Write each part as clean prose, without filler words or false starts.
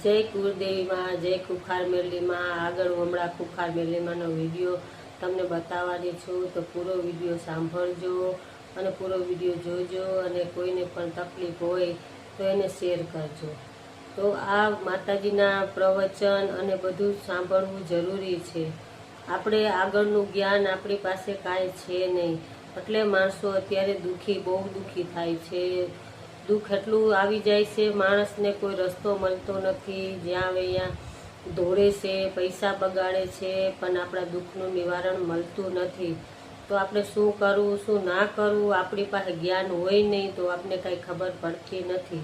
जय कुलदेवी माँ, जय खुखार मेरली माँ। आगळ हमણાં खुखार मेरली माँનો વિડીયો તમને બતાવવાની છું, તો પૂરો વિડીયો સાંભળજો અને પૂરો વિડીયો જોજો અને કોઈને પણ તકલીફ હોય તો એને શેર કરજો। તો આ માતાજીના પ્રવચન અને બધું સાંભળવું જરૂરી છે। આપણે આગળનું જ્ઞાન આપણી પાસે કાંઈ છે નહીં, એટલે માણસો અત્યારે બહુ દુઃખી થાય છે। दुख एटलू आवी जाय छे, माणसने कोई रस्तो मळतो नथी, ज्यां आवे त्यां दौड़े छे, पैसा बगाड़े छे, पण आपणा दुखनुं निवारण मळतुं नथी। तो आपणे शुं करवुं शुं ना करवुं, आपणी पासे ज्ञान होय नहीं तो आपने कांई खबर पड़ती नथी।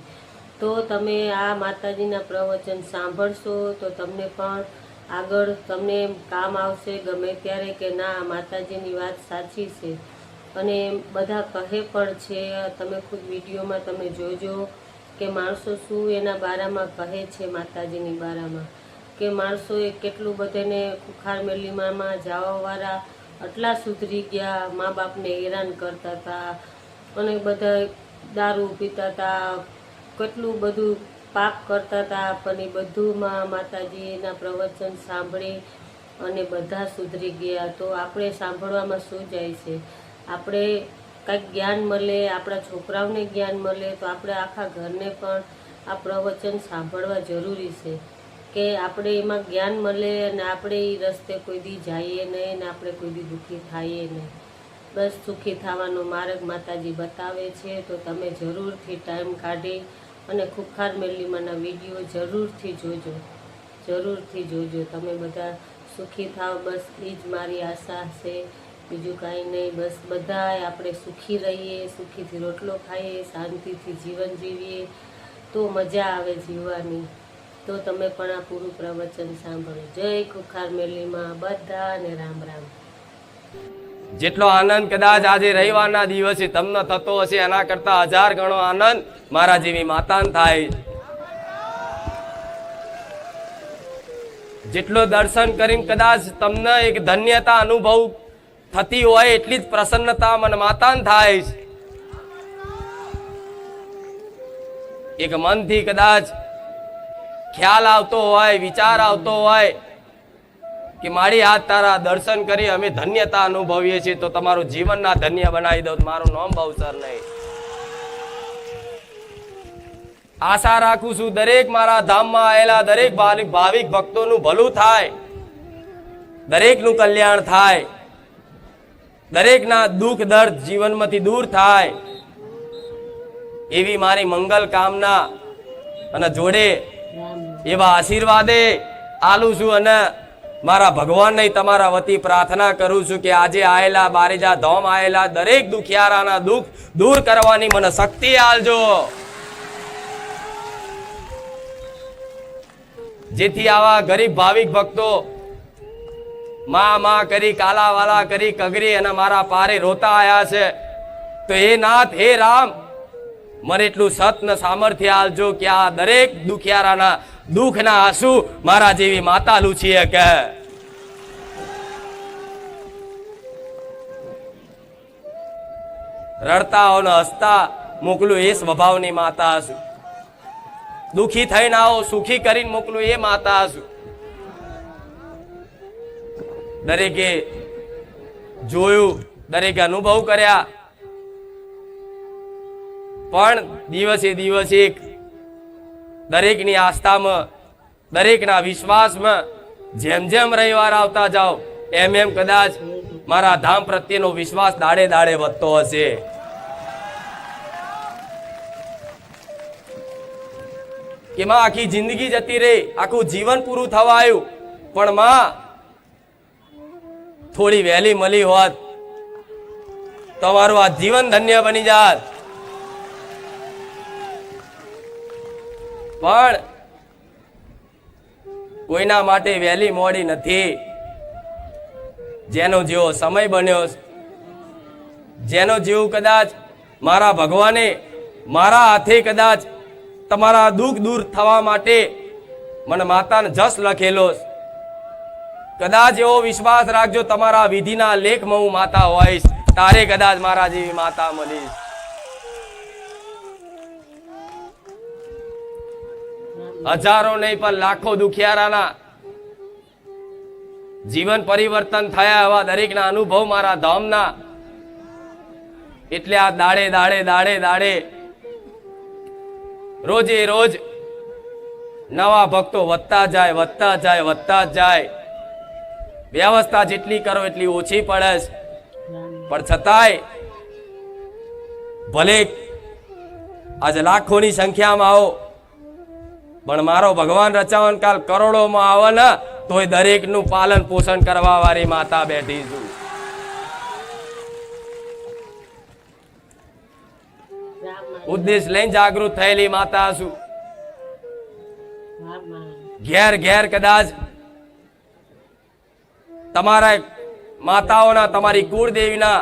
तो तमे आ माताजीना प्रवचन सांभळशो तो तमने पण आगळ तमने काम आवशे, गमे त्यारे के ना माताजीनी वात साची छे। અને બધા કહે પણ છે, તમે ખુદ વિડીયોમાં તમે જોજો કે માણસો શું એના બારામાં કહે છે, માતાજીની બારામાં કે માણસોએ કેટલું બધાને ખુખાર મેલીમાં જવાવાળા આટલા સુધરી ગયા, મા બાપને હેરાન કરતા હતા અને બધા દારૂ પીતા હતા, કેટલું બધું પાપ કરતા હતા, પણ એ બધુંમાં માતાજીના પ્રવચન સાંભળી અને બધા સુધરી ગયા। તો આપણે સાંભળવામાં શું જાય છે, આપણે કંઈક જ્ઞાન મળે, આપણા છોકરાઓને જ્ઞાન મળે તો આપણે આખા ઘરને પણ આ પ્રવચન સાંભળવા જરૂરી છે કે આપણે એમાં જ્ઞાન મળે અને આપણે એ રસ્તે કોઈ દી જઈએ નહીં ને આપણે કોઈ દી દુઃખી થઈએ નહીં। બસ સુખી થવાનો માર્ગ માતાજી બતાવે છે। તો તમે જરૂરથી ટાઈમ કાઢી અને ખુખાર મેલીમાંના વિડીયો જરૂરથી જોજો, જરૂરથી જોજો। તમે બધા સુખી થાવ, બસ એ જ મારી આશા છે, બીજું કાંઈ નહીં। બસ બધાય આપણે સુખી રહીએ, સુખીથી રોટલો ખાઈએ, શાંતિથી જીવન જીવીએ તો મજા આવે જીવવાની। તો તમે પણ આ પૂરું પ્રવચન સાંભળો। જય ખુખાર મેલીમાં બધાને રામ રામ। જેટલો આનંદ કદાચ આજે રવિવારના દિવસે તમને થતો હશે એના કરતા 1000 ગણો આનંદ મારા જેવી માતાને થાય। જેટલો દર્શન કરીને કદાચ તમને એક ધન્યતા અનુભવ થતી હોય એટલી જ પ્રસન્નતા મન માતાને થાય। એક મનથી કદાચ ખ્યાલ આવતો હોય, વિચાર આવતો હોય કે મારી હાથ તારા દર્શન કરી અમે ધન્યતા અનુભવીએ છીએ, તો તમારું જીવનના ધન્ય બનાવી દો, મારું નામ ભવસર નહીં। આશા રાખું છું દરેક મારા ધામમાં આવેલા દરેક ભાવિક ભક્તોનું ભલું થાય, દરેકનું કલ્યાણ થાય, દરેકના દુઃખ દર્દ જીવનમાંથી દૂર થાય એવી મારી મંગલ કામના અને જોડે એવા આશીર્વાદે આલું છું અને મારા ભગવાનને તમારા વતી પ્રાર્થના કરું છું કે આજે આયેલા બારેજા ધામ આયેલા દરેક દુખિયારાના દુઃખ દૂર કરવાની મને શક્તિ આલજો, જેથી આવા ગરીબ ભાવિક ભક્તો માં માં કરી કાલા વાલા કરી કગરી અને મારા પારે રોતા આયા છે। તો હે નાથ, હે રામ, મને એટલું સત ને સામર્થ્ય આલજો કે આ દરેક દુખિયારાના દુઃખના આંસુ મારા જેવી માતા લૂછી શકે। રડતા હો ને હસતા મોકલું એ સ્વભાવની માતા હશું, દુઃખી થઈને આવો સુખી કરીને મોકલું એ માતા હશું। દરેકે જોયું, દરેકે અનુભવ કર્યા, પણ દિવસે દિવસે દરેકની આસ્થામાં, દરેકના વિશ્વાસમાં જેમ જેમ રવિવાર આવતા જાઓ એમ એમ કદાચ મારા ધામ પ્રત્યેનો વિશ્વાસ દાડે દાડે વધતો હશે। કે માં આખી જિંદગી જતી રહી, આખું જીવન પૂરું થવા આવ્યું, પણ માં થોડી વહેલી મળી હોત તમારું આ જીવન ધન્ય બની જાત। પણ કોઈના માટે વહેલી મોડી નથી, જેનો જેવો સમય બન્યો, જેનો જેવું કદાચ મારા ભગવાને મારા હાથે કદાચ તમારા દુઃખ દૂર થવા માટે મને માતાને જસ લખેલો, કદાચ એવો વિશ્વાસ રાખજો તમારા વિધિના લેખમાં હું માતા હોઈશ, તારે કદાચ મારા જેવી માતા મળીશ। હજારો નહીં પણ લાખો દુખિયારાના જીવન પરિવર્તન થયા એવા દરેકના અનુભવ મારા ધામના. એટલે આ દાડે દાડે દાડે દાડે રોજે રોજ નવા ભક્તો વધતા જાય વધતા જાય વધતા જાય. વ્યવસ્થા જેટલી કરો એટલી ઓછી પડે છે, પણ છતાંય ભલે આજે લાખોની સંખ્યામાં આવો, પણ મારો ભગવાન રચાવન કાલ કરોડોમાં આવે ને તોય દરેકનું પાલન પોષણ કરવા વાળી માતા બેઠી છું. ઉદ્દેશ લઈને જાગૃત થયેલી માતા છું. ઘેર ઘેર કદાચ તમારા માતાઓના, તમારી કુળદેવીના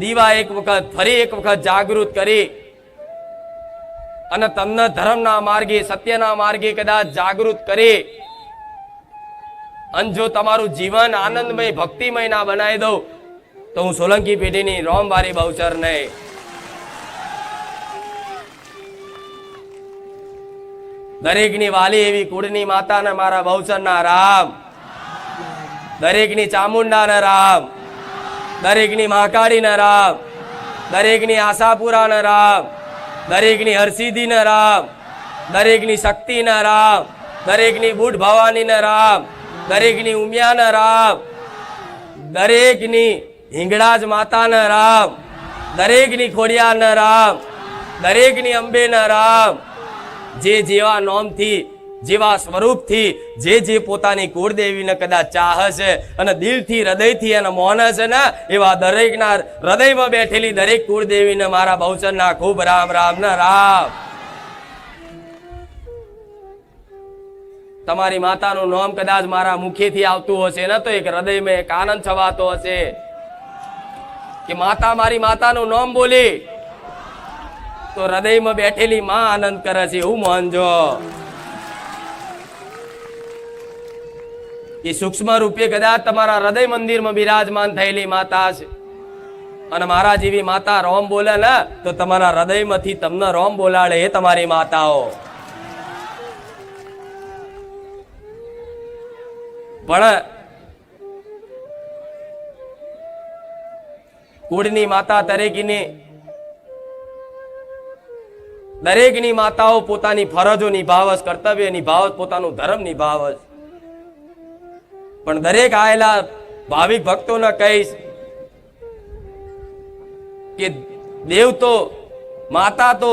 દીવા એક વખત ફરી એક વખત જાગૃત કરી અને તમને ધર્મના માર્ગે, સત્યના માર્ગે કદાચ જાગૃત કરી અને જો તમારું જીવન આનંદમય ભક્તિમય ના બનાવી દઉં તો હું સોલંકી પેઢીની રોમવારી બહુચર નહીં. દરેકની વાલી એવી કુળની માતાને મારા બહુચરના રામ, દરેકની ચામુંડાના રામ, દરેકની મહાકાળીના રામ, દરેકની આશાપુરાના રામ, દરેકની હરસિદ્ધિના રામ, દરેકની શક્તિના રામ, દરેકની બુઢ ભવાનીના રામ, દરેકની ઉમિયાના રામ, દરેકની હિંગળાજ માતાના રામ, દરેકની ખોડિયારના રામ, દરેકની અંબેના રામ. જે જેવા નોમથી, જેવા સ્વરૂપથી, જે પોતાની કુળદેવીને કદાચ ચાહે છે અને દિલથી હૃદયથી એને મોને છે ને, એવા દરેકના હૃદયમાં બેઠેલી દરેક કુળદેવીને મારા બહુચરના ખૂબ રામ રામ ના રામ. તમારી માતાનું નામ કદાચ મારા મુખેથી આવતું હશે ને તો એક હૃદયમાં એક આનંદ છવાતો હશે કે માતા, મારી માતાનું નામ બોલી તો હૃદયમાં બેઠેલી માં આનંદ કરે છે એવું માનજો. એ સૂક્ષ્મ રૂપે કદાચ તમારા હૃદય મંદિરમાં બિરાજમાન થયેલી માતા છે અને મારા જેવી માતા રોમ બોલે ને તો તમારા હૃદયમાંથી તમને રોમ બોલાડે એ તમારી માતાઓ. પણ કુળની માતા દરેકની માતાઓ પોતાની ફરજો નિભાવસ, કર્તવ્ય નિભાવસ, પોતાનું ધર્મ નિભાવસ. પણ દરેક આયેલા ભાવિક ભક્તોને કહીશ કે દેવ તો, માતા તો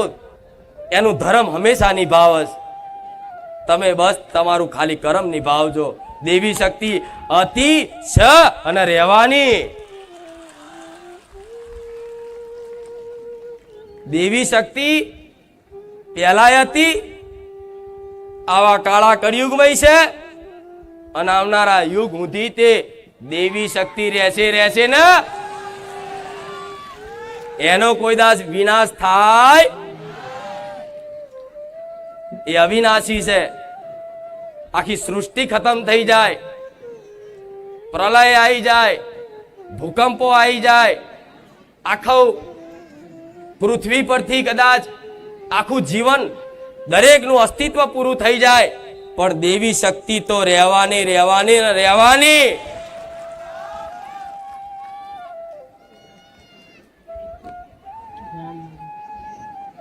એનું ધર્મ હંમેશા નિભાવસ. તમે બસ તમારું ખાલી કર્મ નિભાવજો. દેવી શક્તિ હતી છે અને રહેવાની. દેવી શક્તિ પહેલા હતી, આવા કાળા કળિયુગમાં છે અને આવનારા યુગ સુધી તે દેવી શક્તિ રહેશે ને. એનો કોઈ દાસ વિનાશ થાય એ અવિનાશી છે. આખી સૃષ્ટિ ખતમ થઈ જાય, પ્રલય આવી જાય, ભૂકંપો આવી જાય, આખું પૃથ્વી પરથી કદાચ આખું જીવન દરેકનું અસ્તિત્વ પૂરું થઈ જાય, પણ દેવી શક્તિ તો રહેવાની રહેવાની ને રહેવાની.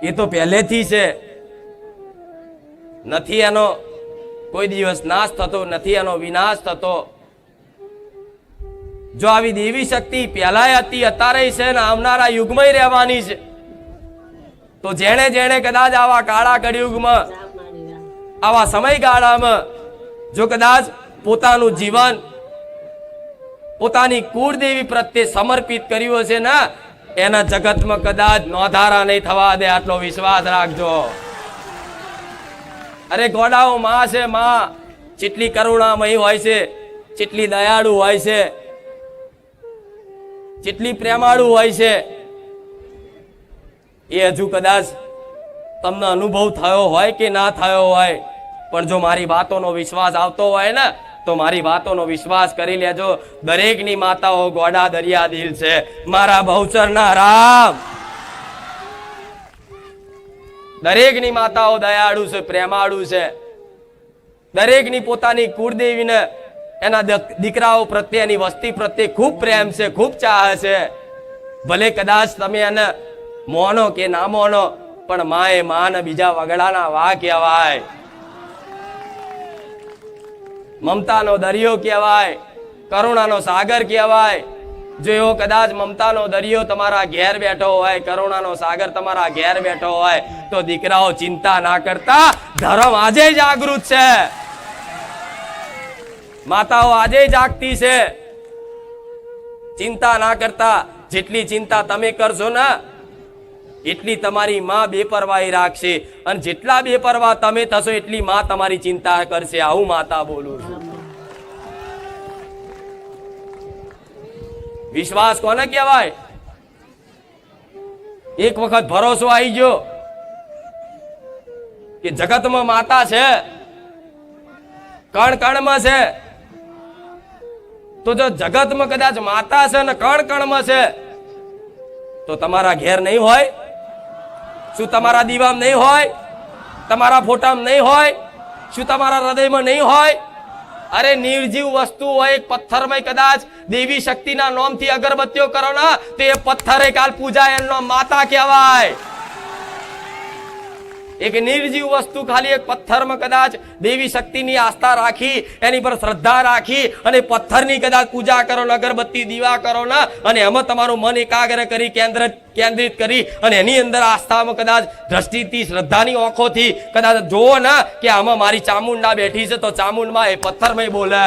એ તો પહેલેથી છે, નથી એનો કોઈ દિવસ નાશ થતો, નથી એનો વિનાશ થતો. જો આવી દેવી શક્તિ પહેલા હતી, અત્યારે છે ને આવનારા યુગમાં રહેવાની છે, તો જેણે જેણે કદાચ આવા કાળા કળિયુગમાં, આવા સમયગાળામાં જો કદાચ પોતાનું જીવન પોતાની કુળદેવી પ્રત્યે સમર્પિત કર્યું હશે ને, એના જગતમાં કદાચ નોંધારા નહીં થવા દે, આટલો વિશ્વાસ રાખજો. અરે ગોડાઓ માં છે, માં જેટલી કરુણામયી હોય છે, જેટલી દયાળુ હોય છે, જેટલી પ્રેમાળુ હોય છે, એ હજુ કદાચ તમને અનુભવ થયો હોય કે ના થયો હોય, પણ જો મારી વાતોનો વિશ્વાસ આવતો હોય ને તો મારી વાતોનો વિશ્વાસ કરી લેજો. દરેકની માતાઓ ગોડા દરિયા દિલ છે, મારા બહુચરના રામ. દરેકની માતાઓ દયાળુ છે, પ્રેમાળુ છે. દરેકની પોતાની કુળદેવીને એના દીકરાઓ પ્રત્યે, એની વસ્તી પ્રત્યે ખૂબ પ્રેમ છે, ખૂબ ચાહ છે. ભલે કદાચ તમે એને મોનો કે ના મોનો, પણ માં એ માં ને બીજા વગડાના વા કહેવાય. મમતાનો દરિયો કહેવાય, કરુણાનો સાગર કહેવાય. જો એવો કદાચ મમતાનો દરિયો તમારા ઘેર બેઠો હોય, કરુણાનો સાગર તમારા ઘેર બેઠો હોય, તો દીકરાઓ ચિંતા ના કરતા, ધર્મ આજે જાગૃત છે, માતાઓ આજે જાગતી છે. ચિંતા ના કરતા. જેટલી ચિંતા તમે કરશો ને એટલી તમારી માં બેપરવાહી રાખશે, અને જેટલા બેપરવાહ તમે થશો એટલી માં તમારી ચિંતા કરશે. આવું માતા બોલું છું. વિશ્વાસ કોને કહેવાય? એક વખત ભરોસો આવી ગયો કે જગતમાં માતા છે, કણ કણમાં છે, તો જો જગતમાં કદાચ માતા છે ને કણ કણમાં છે, તો તમારા ઘેર નહીં હોય? શું તમારા દીવામાં નહીં હોય? તમારા ફોટામાં નહીં હોય? શું તમારા હૃદયમાં નહીં હોય? અરે નિર્જીવ વસ્તુ હોય, એક પથ્થરમાં કદાચ દેવી શક્તિના નામથી અગરબત્તીઓ કરો ને, તો એ પથ્થરે કાલ પૂજા, એનો માતા કહેવાય. એક નિર્જીવ વસ્તુ ખાલી એક પથ્થરમાં કદાચ દેવી શક્તિની આસ્થા રાખી, એની પર શ્રદ્ધા રાખી અને પથ્થરની કદાચ પૂજા કરો ને, અગરબત્તી દીવા કરો ને, અને એમાં તમારું મન એકાગ્ર કરી કેન્દ્રિત કરી અને એની અંદર આસ્થામાં કદાચ દ્રષ્ટિથી, શ્રદ્ધાની આંખોથી કદાચ જોવો ને કે આમાં મારી ચામુંડા બેઠી છે, તો ચામુંડમાં એ પથ્થરમાં બોલે.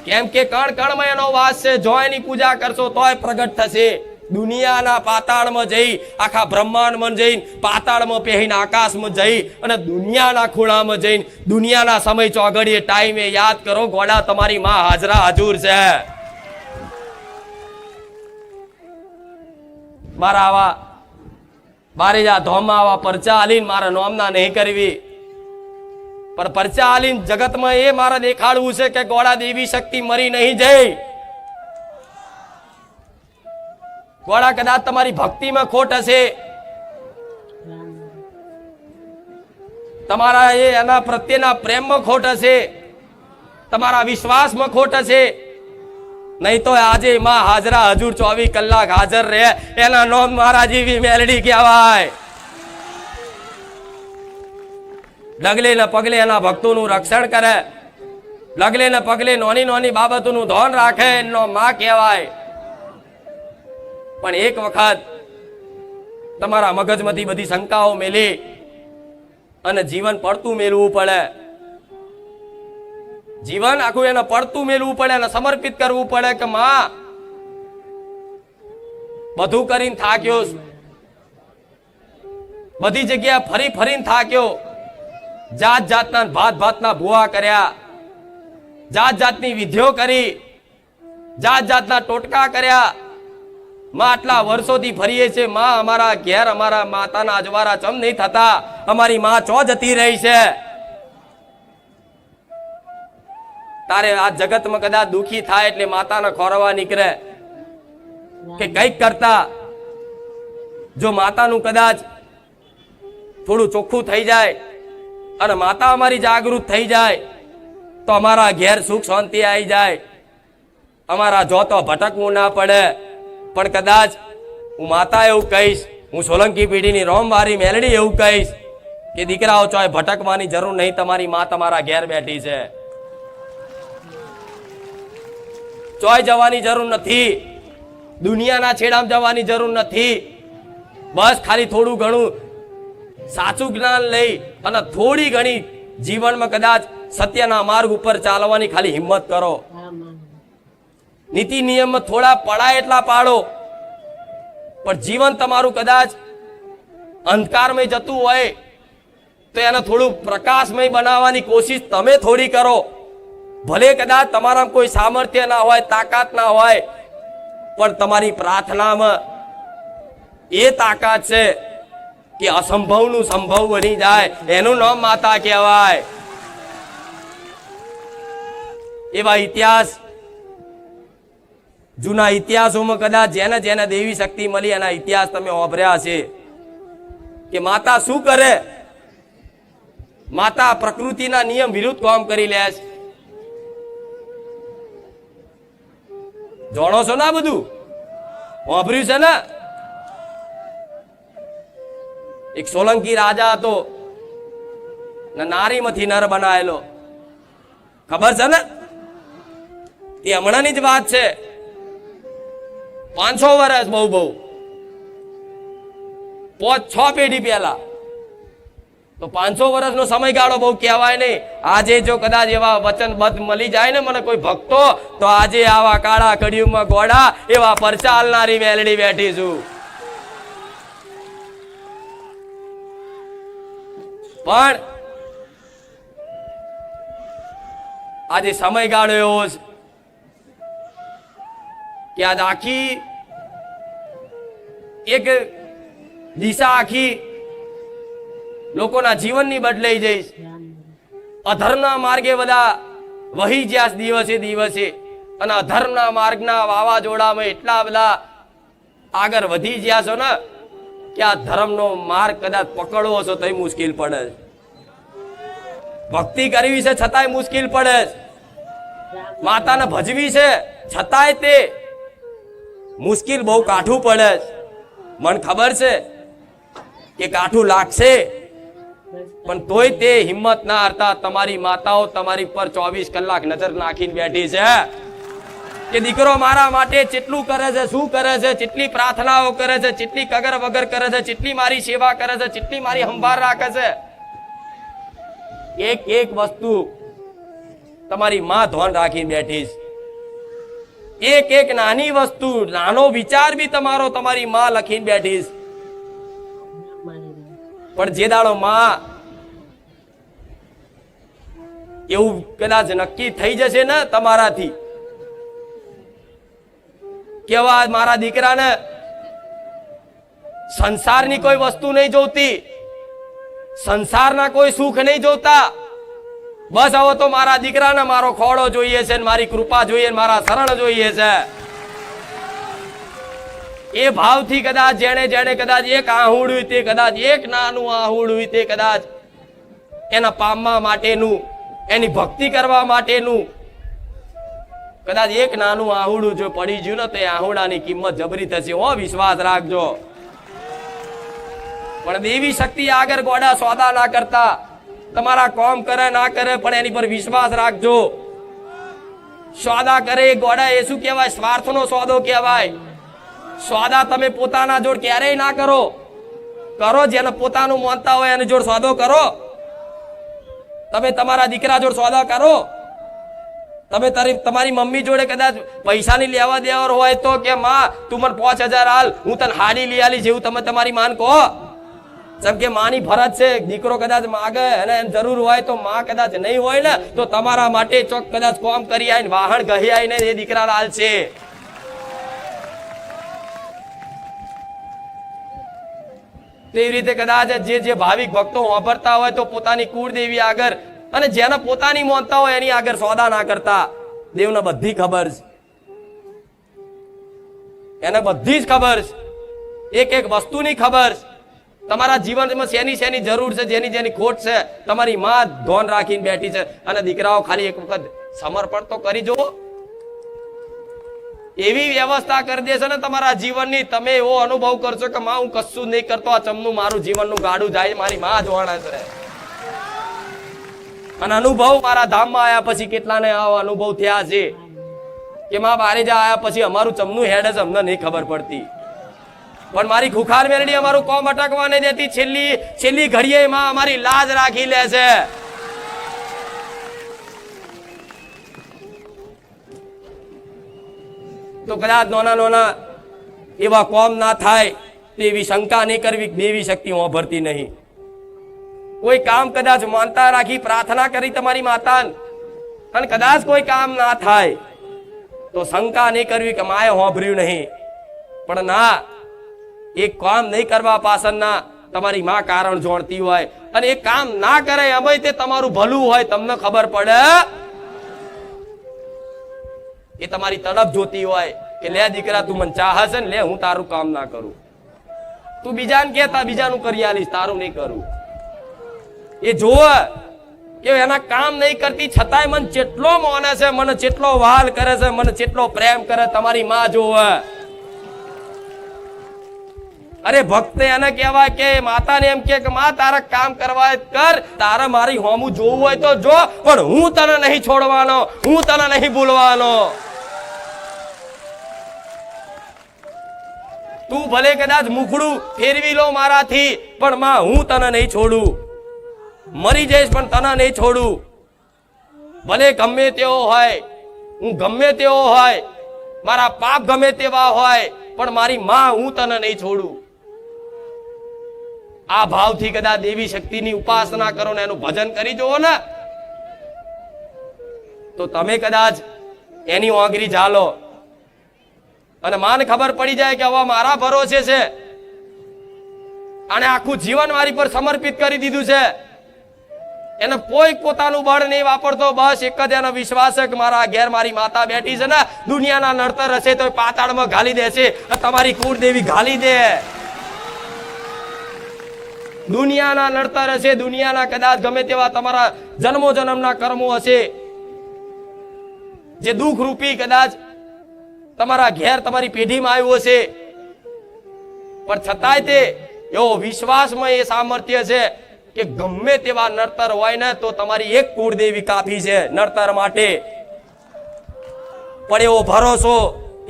કેમ કે કણ કણમાં એનો વાસ છે. જો એની પૂજા કરશો તોય પ્રગટ થશે. દુનિયાના પાતાળમાં જઈ, આખા બ્રહ્માંડમાં જઈને, પાતાળમાં પહેરીને આકાશમાં જઈ અને દુનિયાના ખૂણામાં જઈને, દુનિયાના સમય ચોઘડીએ ટાઈમે યાદ કરો, ગોડા તમારી માં હાજરા હજુર છે. મારા આવા બારેજા ધોમમાં આવા પરચા આલીને મારા નોમના નહીં કરવી, પણ પરચા આલીને જગતમાં એ મારે દેખાડવું છે કે ગોડા દેવી શક્તિ મરી નહીં જઈ. ગોળા કદાચ તમારી ભક્તિમાં ખોટ હશે, તમારા એના પ્રત્યેના પ્રેમમાં ખોટ હશે, તમારા વિશ્વાસમાં ખોટ હશે. નહીં તો આજે માં હાજરા હજુર 24 કલાક હાજર રહે, એના નામ મારા જેવી મેલડી કહેવાય. ડગલે ને પગલે એના ભક્તોનું રક્ષણ કરે, ડગલે ને પગલે નોની નોની બાબતોનું ધ્યાન રાખે, એનો માં કહેવાય. પણ એક વખત તમારા મગજમાંથી બધી શંકાઓ મેલી અને જીવન પડતું મેળવું પડે. જીવન આખું એને પડતું મેળવું પડે અને સમર્પિત કરવું પડે કે માં બધું કરીને થાક્યો, બધી જગ્યાએ ફરી ફરીને થાક્યો, જાત જાતના ભાત ભાતના ભૂવા કર્યા, જાત જાતની વિધિઓ કરી, જાત જાતના ટોટકા કર્યા. માં આટલા વર્ષોથી ફરીએ છે, માં અમારા ઘેર અમારા માતાના અજવારા ચમ નહીં થતા, અમારી માં ચો જતી રહી છે. તારે આ જગતમાં કદાચ દુખી થાય એટલે માતાના ખોરવા નીકળે કે કઈક કરતા. જો માતાનું કદાચ થોડું ચોખ્ખું થઈ જાય અને માતા અમારી જાગૃત થઈ જાય તો અમારા ઘેર સુખ શાંતિ આવી જાય, અમારા જોતો ભટકવું ના પડે. પણ કદાચ હું માતા એવું કહીશ, હું સોલંકી પેઢીની રોમવારી મેલડી એવું કહીશ કે દીકરાઓ ચોય ભટકવાની જરૂર નહીં, તમારી માં તમારા ઘેર બેઠી છે, ચોય જવાની જરૂર નથી, દુનિયાના છેડામાં જવાની જરૂર નથી. બસ ખાલી થોડું ઘણું સાચું જ્ઞાન લઈ અને થોડી ઘણી જીવનમાં કદાચ સત્યના માર્ગ ઉપર ચાલવાની ખાલી હિંમત કરો. નીતિ નિયમમાં થોડા પડાય એટલા પાડો, પણ જીવન તમારું કદાચ અંધકારમય જતું હોય તો એને થોડું પ્રકાશમય બનાવવાની કોશિશ તમે થોડી કરો. ભલે કદાચ તમારામાં કોઈ સામર્થ્ય ના હોય, તાકાત ના હોય, પણ તમારી પ્રાર્થનામાં એ તાકાત છે કે અસંભવનું સંભવ બની જાય. એનું નામ માતા કહેવાય. એવા ઇતિહાસ, જૂના ઇતિહાસોમાં કદાચ જેને જેને દેવી શક્તિ મળી એના ઇતિહાસ તમે વાપર્યા છે કે માતા શું કરે. માતા પ્રકૃતિના નિયમ વિરુદ્ધ કામ કરી લે છે. જાણો છો ને આ બધું વાપર્યું છે ને? એક સોલંકી રાજા હતો ને નારીમાંથી નર બનાયેલો. ખબર છે ને? એ હમણાંની જ વાત છે. 500 વર્ષ બહુ 5-6 પેઢી પહેલા. તો 500 વર્ષનો સમયગાળો બહુ કહેવાય નહીં. આજે જો કદાચ એવા વચનબદ્ધ મળી જાય ને મને કોઈ ભક્તો, તો આજે આવા કાળા કડિયુગમાં ગોળા એવા પરચા હાલનારી વેલડી બેઠી છું. પણ આજે સમયગાળો એવો છે કે આજ આખી એક દિશા આખી લોકોના જીવનની બદલાઈ જઈશ. અધર્મના માર્ગે બધા વહી જ્યાં દિવસે દિવસે, અને અધર્મના માર્ગના વાવાઝોડામાં એટલા બધા આગળ વધી જ્યાં છો ને કે આ ધર્મનો માર્ગ કદાચ પકડવો છો તો મુશ્કેલ પડે. ભક્તિ કરવી છે છતાંય મુશ્કેલ પડે. માતાને ભજવી છે છતાંય તે મુશ્કેલ બહુ કાઠું પડે. મને ખબર છે કે કાઠું લાગશે, પણ તોય તે હિંમત ના હારતા તમારી માતાઓ તમારી પર 24 કલાક નજર નાખીને બેઠી છે કે દીકરો મારા માટે કેટલું કરે છે, શું કરે છે, કેટલી પ્રાર્થનાઓ કરે છે, કેટલી કગર વગર કરે છે, કેટલી મારી સેવા કરે છે, કેટલી મારી સંભાળ રાખે છે. એક એક વસ્તુ તમારી માં ધ્યાન રાખીને બેઠી છે. એક એક નાની વસ્તુ, નાનો વિચાર બી તમારો તમારી માં લખીને બેઠી છે. પણ જે દાડો માં એવું કદાચ નક્કી થઈ જશે ને તમારાથી કેવા મારા દીકરાને સંસારની કોઈ વસ્તુ નહીં જોતી, સંસારના કોઈ સુખ નહીં જોતા, બસ હવે તો મારા દીકરાને મારો ખોળો જોઈએ છે, મારી કૃપા જોઈએ, મારા શરણ જોઈએ છે. એ ભાવથી કદાચ જેણે જેણે કદાચ એક આહુડું તે કદાચ એક નાનું આહુડું તે કદાચ એના પામવા માટેનું, એની ભક્તિ કરવા માટેનું કદાચ એક નાનું આહુડું જો પડી ગયું ને તો એ આહુડાની કિંમત જબરી થશે. હો, વિશ્વાસ રાખજો. પણ દેવી શક્તિ આગળ ગોડા સોદા ના કરતા, તમારા કામ કરે ના કરે પણ એની પર વિશ્વાસ રાખજો. સોદા કરે ગોડા એ શું કહેવાય? સ્વાર્થનો સોદો કહેવાય. સોદા તમે પોતાના જોડ ક્યારેય ના કરો. જેને પોતાનું માનતા હોય એની જોડ સોદો કરો. તમે તમારા દીકરા જોડ સોદા કરો. તમે તમારી મમ્મી જોડે કદાચ પૈસાની લેવા દેવા હોય તો કે માં તું મને 5000 હાલ, હું તને હાડી લઈ આલી, જેવું તમે તમારી માન કહો. જેમ કે માની ફરજ છે. દીકરો કદાચ માગે અને એમ જરૂર હોય તો માં કદાચ નહીં હોય ને તો તમારા માટે ચોક કદાચ કોમ કરી આવીને વાહણ ગહી આવીને એ દીકરા લાલ છે. તેવી રીતે કદાચ જે ભાવિક ભક્તો વાપરતા હોય તો પોતાની કુળદેવી આગળ અને જેને પોતાની માનતા હોય એની આગળ સોદા ના કરતા. દેવને બધી ખબર છે, એને બધી જ ખબર છે, એક એક વસ્તુની ખબર છે. તમારા જીવનમાં શેની શેની જરૂર છે, જેની જેની ખોટ છે, તમારી માં ધ્યાન રાખીને બેઠી છે. અને દીકરાઓ ખાલી એક વખત સમર્પણ તો કરી જુઓ. એવી વ્યવસ્થા કરી દેશે ને તમારા જીવનની, તમે એવો અનુભવ કરશો કે માં હું કશું નહીં કરતો, આ ચમનું મારું જીવનનું ગાડું જાય, મારી માં જોવાના છે. અને અનુભવ મારા ધામમાં આવ્યા પછી કેટલાને આવો અનુભવ થયા છે કે માં બારેજા આવ્યા પછી અમારું ચમનું હેડ છે, અમને નહીં ખબર પડતી. પણ મારી ખુખાર મેરડી અમારું કોમ અટકવા નહીં દેતી. છેલ્લી ઘડીએ માં અમારી લાજ રાખી લે છે. તો કદાચ નાના એવા કોમ ના થાય તેવી શંકા નહીં કરવી. દેવી શક્તિ વાપરતી નહીં. કોઈ કામ કદાચ માનતા રાખી પ્રાર્થના કરી તમારી માતા અને કદાચ કોઈ કામ ના થાય તો શંકા નહીં કરવી કે માએ હોભર્યું નહીં. પણ ના, એક કામ નહીં કરવા પાછળના તમારી માં કારણ જોણતી હોય અને એ કામ ના કરે અમે તે તમારું ભલું હોય, તમને ખબર પડે. એ તમારી તડપ જોતી હોય કે લે દીકરા તું મને ચાહે છે ને, લે હું તારું કામ ના કરું, તું બીજાને કહેતા બીજાનું કરી આલીશ, તારું નહીં કરું. એ જોવે કે એના કામ નહીં કરતી છતાંય મને જેટલો માને છે, મને જેટલો વહાલ કરે છે, મને જેટલો પ્રેમ કરે, તમારી માં જોવે. અરે ભક્ત એને કહેવાય કે માતાને એમ કે માં તારા કામ કરવા હોય કર, તારે મારી હોમું જોવું હોય તો જો, પણ હું તને નહીં છોડવાનો, હું તને નહીં ભૂલવાનો. તું ભલે કદાચ મુખડું ફેરવી લો મારાથી, પણ માં હું તને નહીં છોડું. મરી જઈશ પણ તને નહીં છોડું. ભલે ગમે તેવો હોય, હું ગમે તેવો હોય, મારા પાપ ગમે તેવા હોય, પણ મારી માં હું તને નહીં છોડું. આ ભાવથી કદાચ દેવી શક્તિની ઉપાસના કરો ને એનું ભજન કરી જુઓ ને, તો તમે કદાચ એની ઓગરી ઝાલો અને માને ખબર પડી જાય કે હવે મારા ભરોસે છે અને આખું જીવન મારી પર સમર્પિત કરી દીધું છે. એને કોઈ પોતાનું બળ નહીં વાપરતો, બસ એક જ એનો વિશ્વાસ છે કે મારા ઘેર મારી માતા બેઠી છે ને, દુનિયાના નડતર હશે તો પાતાળમાં ઘાલી દેશે, તમારી કુળદેવી ઘાલી દે. દુનિયાના નડતર હશે, દુનિયાના કદાચ ગમે તેવા તમારા જન્મો જન્મના કર્મો હશે, જે દુઃખ રૂપી કદાચ તમારા ઘેર તમારી પેઢીમાં આવ્યું હશે, પણ છતાંય તે એવો વિશ્વાસમાં એ સામર્થ્ય છે કે ગમે તેવા નડતર હોય ને તો તમારી એક કુળદેવી કાફી છે નડતર માટે. પણ એવો ભરોસો,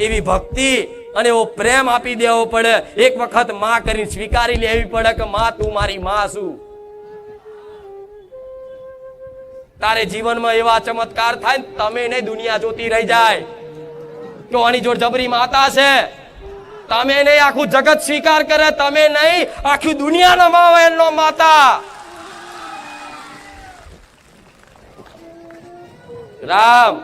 એવી ભક્તિ અને એવો પ્રેમ આપી દેવો પડે. એક વખત માં કરીને સ્વીકારી લેવી પડે કે માં તું મારી માં છું. તારે જીવનમાં એવા ચમત્કાર થાય ને તમે નહીં દુનિયા જોતી રહી જાય કે આની જોડ જબરી માતા છે. તમે નહીં આખું જગત સ્વીકાર કરે, તમે નહીં આખી દુનિયા નમાવે એનો માતા. રામ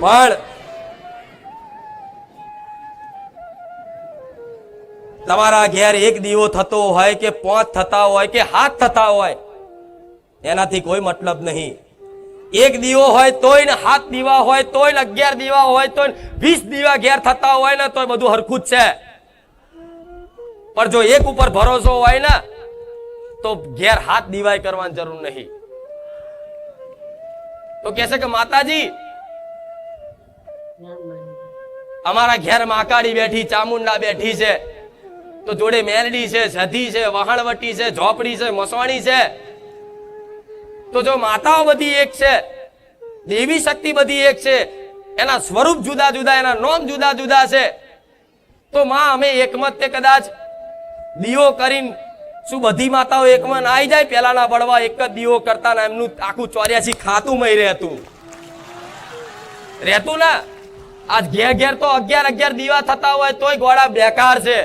પણ તમારા ઘેર એક દીવો થતો હોય કે 5 થતા હોય કે 7 થતા હોય, એનાથી કોઈ મતલબ નહીં. એક દીવો હોય તોય ને 7 દીવા હોય તોય ને 11 દીવા હોય તોય 20 દીવા ઘેર થતા હોય ને તોય બધું હરખું જ છે. પણ જો એક ઉપર ભરોસો હોય ને તો ઘેર 7 દીવાય કરવાની જરૂર નહીં. તો કહેશે કે માતાજી અમારા ઘેર માકાડી બેઠી, ચામુંડા બેઠી છે, તો જોડે મેલડી છે, સધી છે, વહાણવટી છે, ઝોપડી છે, મસવાણી છે. તો જો માતાઓ બધી એક છે, દેવી શક્તિ બધી એક છે, એના સ્વરૂપ જુદા જુદા, એના નામ જુદા જુદા છે, તો માં અમે એકમત તે કદાચ દીવો કરીને શું બધી માતાઓ એકમાં ના આવી જાય? પેલાના બળવા એક જ દીવો કરતા ને એમનું આખું 84 ખાતું મય રહેતું ને. આજ ઘેર ઘેર તો 11 દીવા થતા હોય તોય ગોળા બેકાર છે.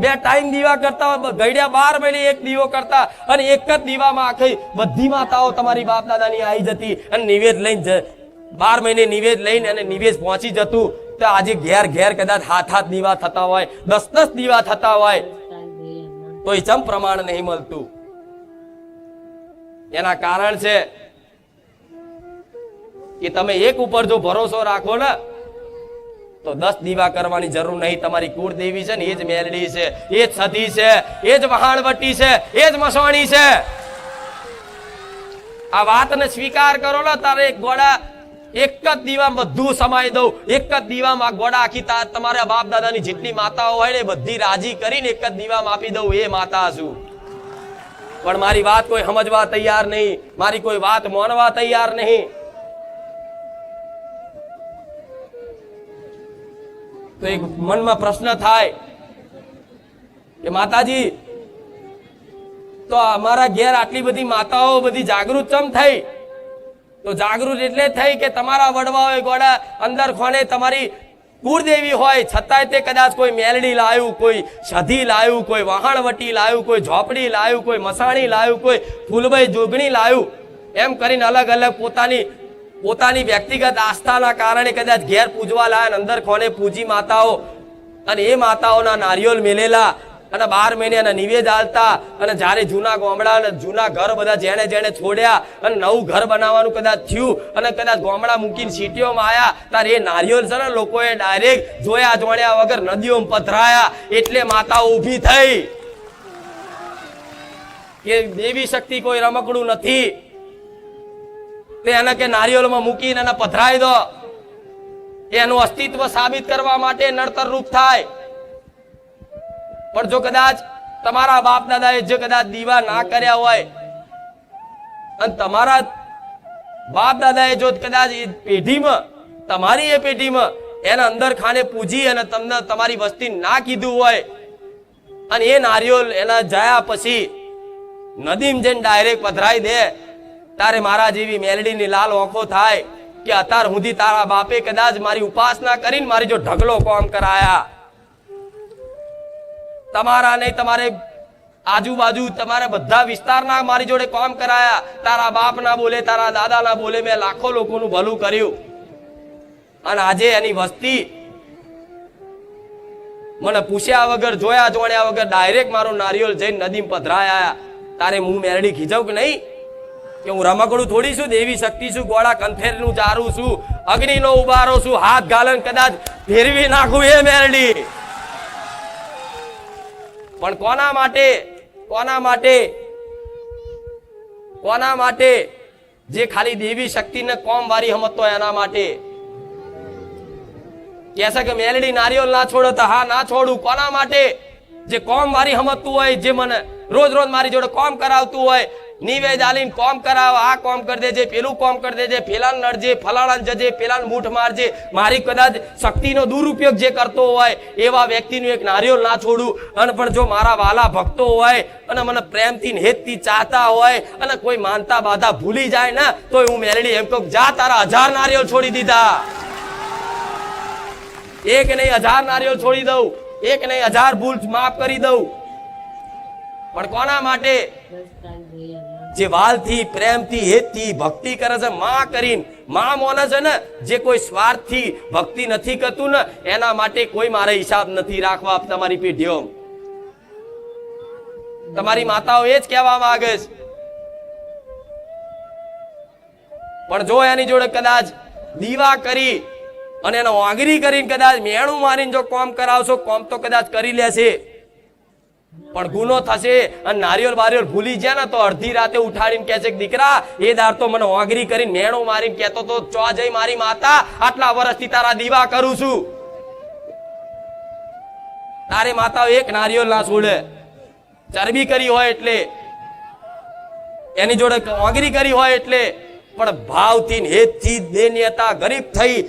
2 ટાઈમ દીવા કરતા હોય, ગઈડ્યા 12 મહિને એક દીવો કરતા, અને એક જ દીવામાં આખી બધી માતાઓ તમારી બાપ દાદાની આવી જતી અને નિવેદ લઈને 12 મહિને નિવેદ લઈને અને નિવેદ પહોંચી જતું. તો આજે ઘેર ઘેર કદાચ 7 દીવા થતા હોય, 10 દીવા થતા હોય તો એ ચમ પ્રમાણ નહીં મળતું. એના કારણ છે કે તમે એક ઉપર જો ભરોસો રાખો ને તો 10 દીવા કરવાની જરૂર નહીં. તમારી કુળદેવી છે ને એ જ મેલડી છે, એ જ સધી છે, એ જ વહાણવટી છે, એ જ મસવાણી છે. આ વાતને સ્વીકાર કરો ને તારે એક ગોળા એક જ દીવામાં બધું સમાઈ દઉં. એક જ દીવામાં ગોળા આખી તમારા બાપ દાદાની જેટલી માતાઓ હોય ને બધી રાજી કરીને એક જ દીવામાં આપી દઉં. એ માતા છું. પણ મારી વાત કોઈ સમજવા તૈયાર નહીં, મારી કોઈ વાત માનવા તૈયાર નહીં. તો એક મનમાં પ્રશ્ન થાય કે માતાજી તો અમારા ઘેર આટલી બધી માતાઓ બધી જાગૃત ચમ થઈ? તો જાગૃત એટલે થઈ કે તમારા વડવાઓએ ગોળા અંદર ખોને તમારી કુળદેવી હોય છતાંય તે કદાચ કોઈ મેલડી લાવ્યું, કોઈ સધી લાવ્યું, કોઈ વહાણવટી લાવ્યું, કોઈ ઝોપડી લાવ્યું, કોઈ મસાણી લાવ્યું, કોઈ ફૂલભાઈ જોગણી લાવ્યું, એમ કરીને અલગ અલગ પોતાની વ્યક્તિગત આસ્થાના કારણે કદાચ ઘેર પૂજવા લાયા, અંદર ખોને પૂજી માતાઓ, અને એ માતાઓના નારિયેળ મેલેલા અને 12 મહિને એના નિવેદ આલતા અને જ્યારે જૂના ગામડા અને જૂના ઘર બધા જેણે જેણે છોડ્યા અને નવું ઘર બનાવવાનું કદાચ થયું અને કદાચ ગામડા મૂકીને સિટીઓમાં આવ્યા ત્યારે એ નારિયેળ છે ને લોકોએ ડાયરેક્ટ જોયા જોણ્યા વગર નદીઓમાં પધરાયા એટલે માતાઓ ઊભી થઈ કે દેવી શક્તિ કોઈ રમકડું નથી, તે એને કે નારિયેળમાં મૂકીને એને પધરાઈ દો, એનું અસ્તિત્વ સાબિત કરવા માટે નડતર રૂપ થાય. પણ જો કદાચ તમારા બાપ દાદાએ જો કદાચ દીવા ના કર્યા હોય અને તમારા બાપ દાદાએ જો કદાચ એ પેઢીમાં તમારી એ પેઢીમાં એના અંદર ખાને પૂજી અને તમને તમારી વસ્તી ના કીધું હોય અને એ નારિયેળ એના જયા પછી નદીમાં જઈને ડાયરેક્ટ પધરાઈ દે તારે મારા જેવી મેલડીની લાલ ઓખો થાય કે અત્યાર સુધી તારા બાપે કદાચ મારી ઉપાસના કરીને મારી જો ઢગલો કોમ કરાયા, તમારા નહીં તમારે આજુબાજુ તમારા બધા વિસ્તારના મારી જોડે કોમ કરાયા, તારા બાપ ના બોલે તારા દાદા ના બોલે મેં લાખો લોકોનું ભલું કર્યું અને આજે એની વસ્તી મને પૂછ્યા વગર જોયા જોણ્યા વગર ડાયરેક્ટ મારું નારિયેળ જઈને નદીમાં પધરાયા. તારે હું મેરડી ખીજાવ કે નહીં કે હું રમકડું થોડી છું, દેવી શક્તિ છું, ગોળા કંથેરનું ચારું છું, અગ્નિનો ઉબારો છું, હાથ ગાલન કદાચ ફેરવી નાખું એ મેરડી. પણ કોના માટે કોના માટે કોના માટે? જે ખાલી દેવી શક્તિને કોમ વારી સમજતો એના માટે. કહેશે કે મેલડી નારિયેળ ના છોડો તો હા ના છોડું. કોના માટે? જે કોમ વારી સમજતું હોય, જે મને રોજ રોજ મારી જોડે કોમ કરાવતું હોય, નિવેદ આલીને કોમ કરાવ, આ કોમ કરી દેજે, પેલું કોમ કરી દેજે, પેલા નડજે, ફલાણા જજે, પેલા મૂઠ મારજે, મારી કદાચ શક્તિનો દુરુપયોગ જે કરતો હોય એવા વ્યક્તિનું એક નારિયેળ ના છોડું. અને પણ જો મારા વાલા ભક્તો હોય અને મને પ્રેમથી હેતથી ચાહતા હોય અને કોઈ માનતા બાધા ભૂલી જાય ને તો હું મેલડી એમ કહું જા તારા 1000 નારિયેળ છોડી દીધા. એક નહીં 1000 નારિયેળ છોડી દઉં, એક નહીં 1000 ભૂલ માફ કરી દઉં. પણ કોના માટે? જે વાલથી પ્રેમથી હેતથી ભક્તિ કરે છે, માં કરીને માં મોને છે ને, જે કોઈ સ્વાર્થથી ભક્તિ નથી કરતું ને એના માટે કોઈ મારે હિસાબ નથી રાખવા. તમારી પેઢીઓ તમારી માતાઓ એ જ કહેવા માંગે છે. પણ જો એની જોડે કદાચ દીવા કરી અને એને ઓગરી કરીને કદાચ મેણું મારીને જો કોમ કરાવશો, કોમ તો કદાચ કરી લેશે પણ ગુનો થશે. અને નારિયેળ બારિયેળ ભૂલી જાય ને તો અડધી રાતે ઉઠાડીને કહે છે કે દીકરા એ દાર તો મને ઓગરી કરીને મેણો મારીને કહેતો તો ચો જઈ મારી માતા આટલા વર્ષથી તારા દીવા કરું છું. તારે માતા એક નારિયેળ ના છોડે. ચરબી કરી હોય એટલે, એની જોડે ઓગરી કરી હોય એટલે, પણ ભાવથી હેતથી દેન્યતા ગરીબ થઈ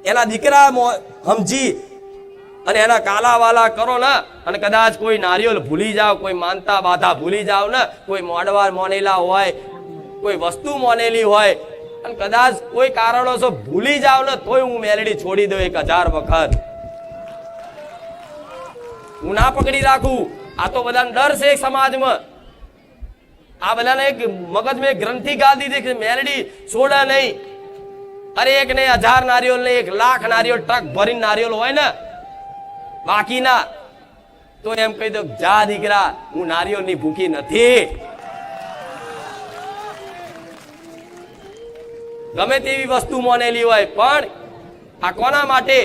એના દીકરા સમજી અને એના કાલા વાલા કરો ને અને કદાચ કોઈ નારિયેળ ભૂલી જાવ, કોઈ માનતા બાધા ભૂલી જાવ ને, કોઈ મોડવાર મોનેલા હોય, કોઈ વસ્તુ મોનેલી હોય અને કદાચ કોઈ કારણોસર ભૂલી જાવ ને તોય હું મેલડી છોડી દઉં 1000 વખત. હું ના પકડી રાખું. આ તો બધાને ડર છે એક સમાજમાં. આ બધાને એક મગજમાં એક ગ્રંથિ ગાળ દીધી કે મેલડી છોડે નહીં. અરે એક નહીં 1000 નારિયેળ નહીં, 1 લાખ નારિયેળ ટ્રક ભરીને નારિયેળ હોય ને બાકી ના તો એમ કહી દો જા દીકરા હું નારિયેળની ભૂખી નથી. ગમે તેવી વસ્તુ મોનેલી હોય પણ આ કોના માટે?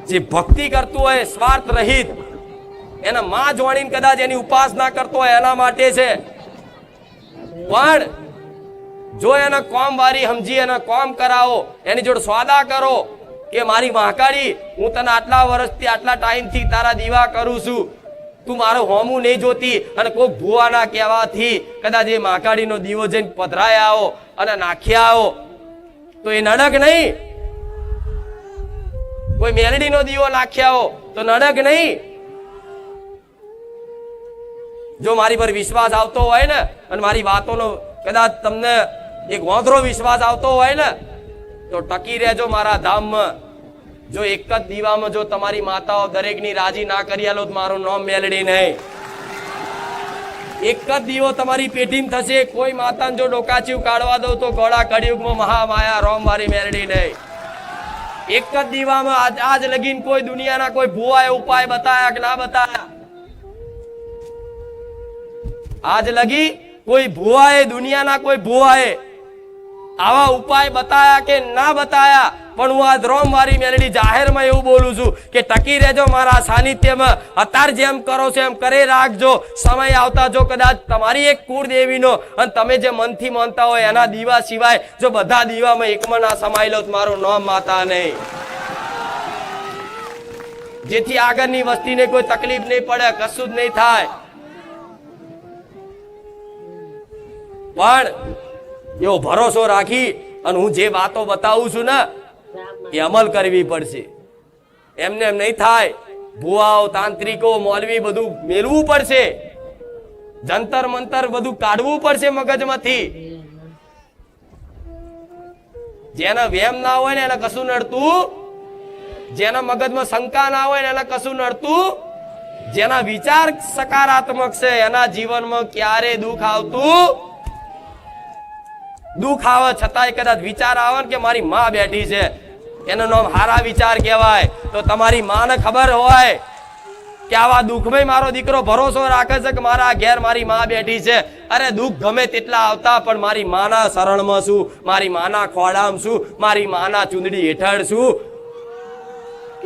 જે ભક્તિ કરતું હોય સ્વાર્થ રહિત, એના માં જોડીને કદાચ એની ઉપાસના કરતો હોય એના માટે છે. પણ જો એના કોમ વારી સમજી એના કોમ કરાવો, એની જોડે સોદા કરો કે મારી મહાકાળી હું તને આટલા વર્ષથી આટલા ટાઈમથી તારા દીવા કરું છું, તું મારું હોમું નહીં જોતી અને કોઈ ભુવાના કહેવાથી કદાચ એ મહાકાળીનો દીવો જઈને પધરાયા આવો અને નાખ્યા આવો તો એ નડક નહીં. કોઈ મેલડીનો દીવો નાખ્યા આવો તો નડક નહીં. જો મારી પર વિશ્વાસ આવતો હોય ને અને મારી વાતોનો કદાચ તમને એક વાંધરો વિશ્વાસ આવતો હોય ને તો ટકી રહેજો મારા ધામમાં. જો એક જ દીવામાં જો તમારી માતાઓ દરેકની રાજી ના કરી આલો તો મારું નામ મેલડી નહીં. એક જ દીવો તમારી પેઢીમાં થશે. કોઈ માતાને જો ડોકાચીવ કાઢવા દઉં તો ગોળા કળિયુગમાં મહામાયા રોમ મારી મેલડી નહીં. એક જ દીવામાં આજ લગીન કોઈ દુનિયાના કોઈ ભુવાએ ઉપાય બતાયા કે ના બતાયા? આજ લગી કોઈ ભુવાએ, દુનિયાના કોઈ ભુવાએ આવા ઉપાય બતાયા કે ના બતાયા? પણ હું આજ રોમવારી મેલડી જાહેરમાં એવું બોલું છું કે ટકી રહેજો મારા સાનિધ્યમાં. અત્યારે જેમ કરો છો એમ કરે રાખજો. સમય આવતા જો કદાચ તમારી એક કુળદેવીનો અને તમે જે મનથી માનતા હોય એના દીવા સિવાય જો બધા દીવામાં એકમાં ના સમાયેલો તો મારું નામ માતા નહીં. જેથી આગળની વસ્તીને કોઈ તકલીફ નહીં પડે, કશું જ નહીં થાય. પણ એવો ભરોસો રાખી અને હું જે વાતો બતાવું છું ને એ અમલ કરવી પડશે. એમને એમ નહીં થાય. ભુવાઓ, તાંત્રિકો, મૌલવી બધું મેળવું પડશે. જંતર મંતર બધું કાઢવું પડશે મગજમાંથી. જેના વેમ ના હોય ને એને કશું નડતું, જેના મગજમાં શંકા ના હોય ને એને કશું નડતું, જેના વિચાર સકારાત્મક છે એના જીવનમાં ક્યારે દુઃખ આવતું. દુઃખ આવે છતાંય કદાચ વિચાર આવે કે મારી માં બેઠી છે, એનું નામ હારા વિચાર કહેવાય. તો તમારી માને ખબર હોય કે આવા દુઃખમાં મારો દીકરો ભરોસો રાખે છે કે મારા ઘેર મારી માં બેઠી છે. અરે દુઃખ ગમે તેટલા આવતા પણ મારી માના શરણમાં છું, મારી માના ખોળામાં છું, મારી માના ચૂંદડી હેઠળ છું.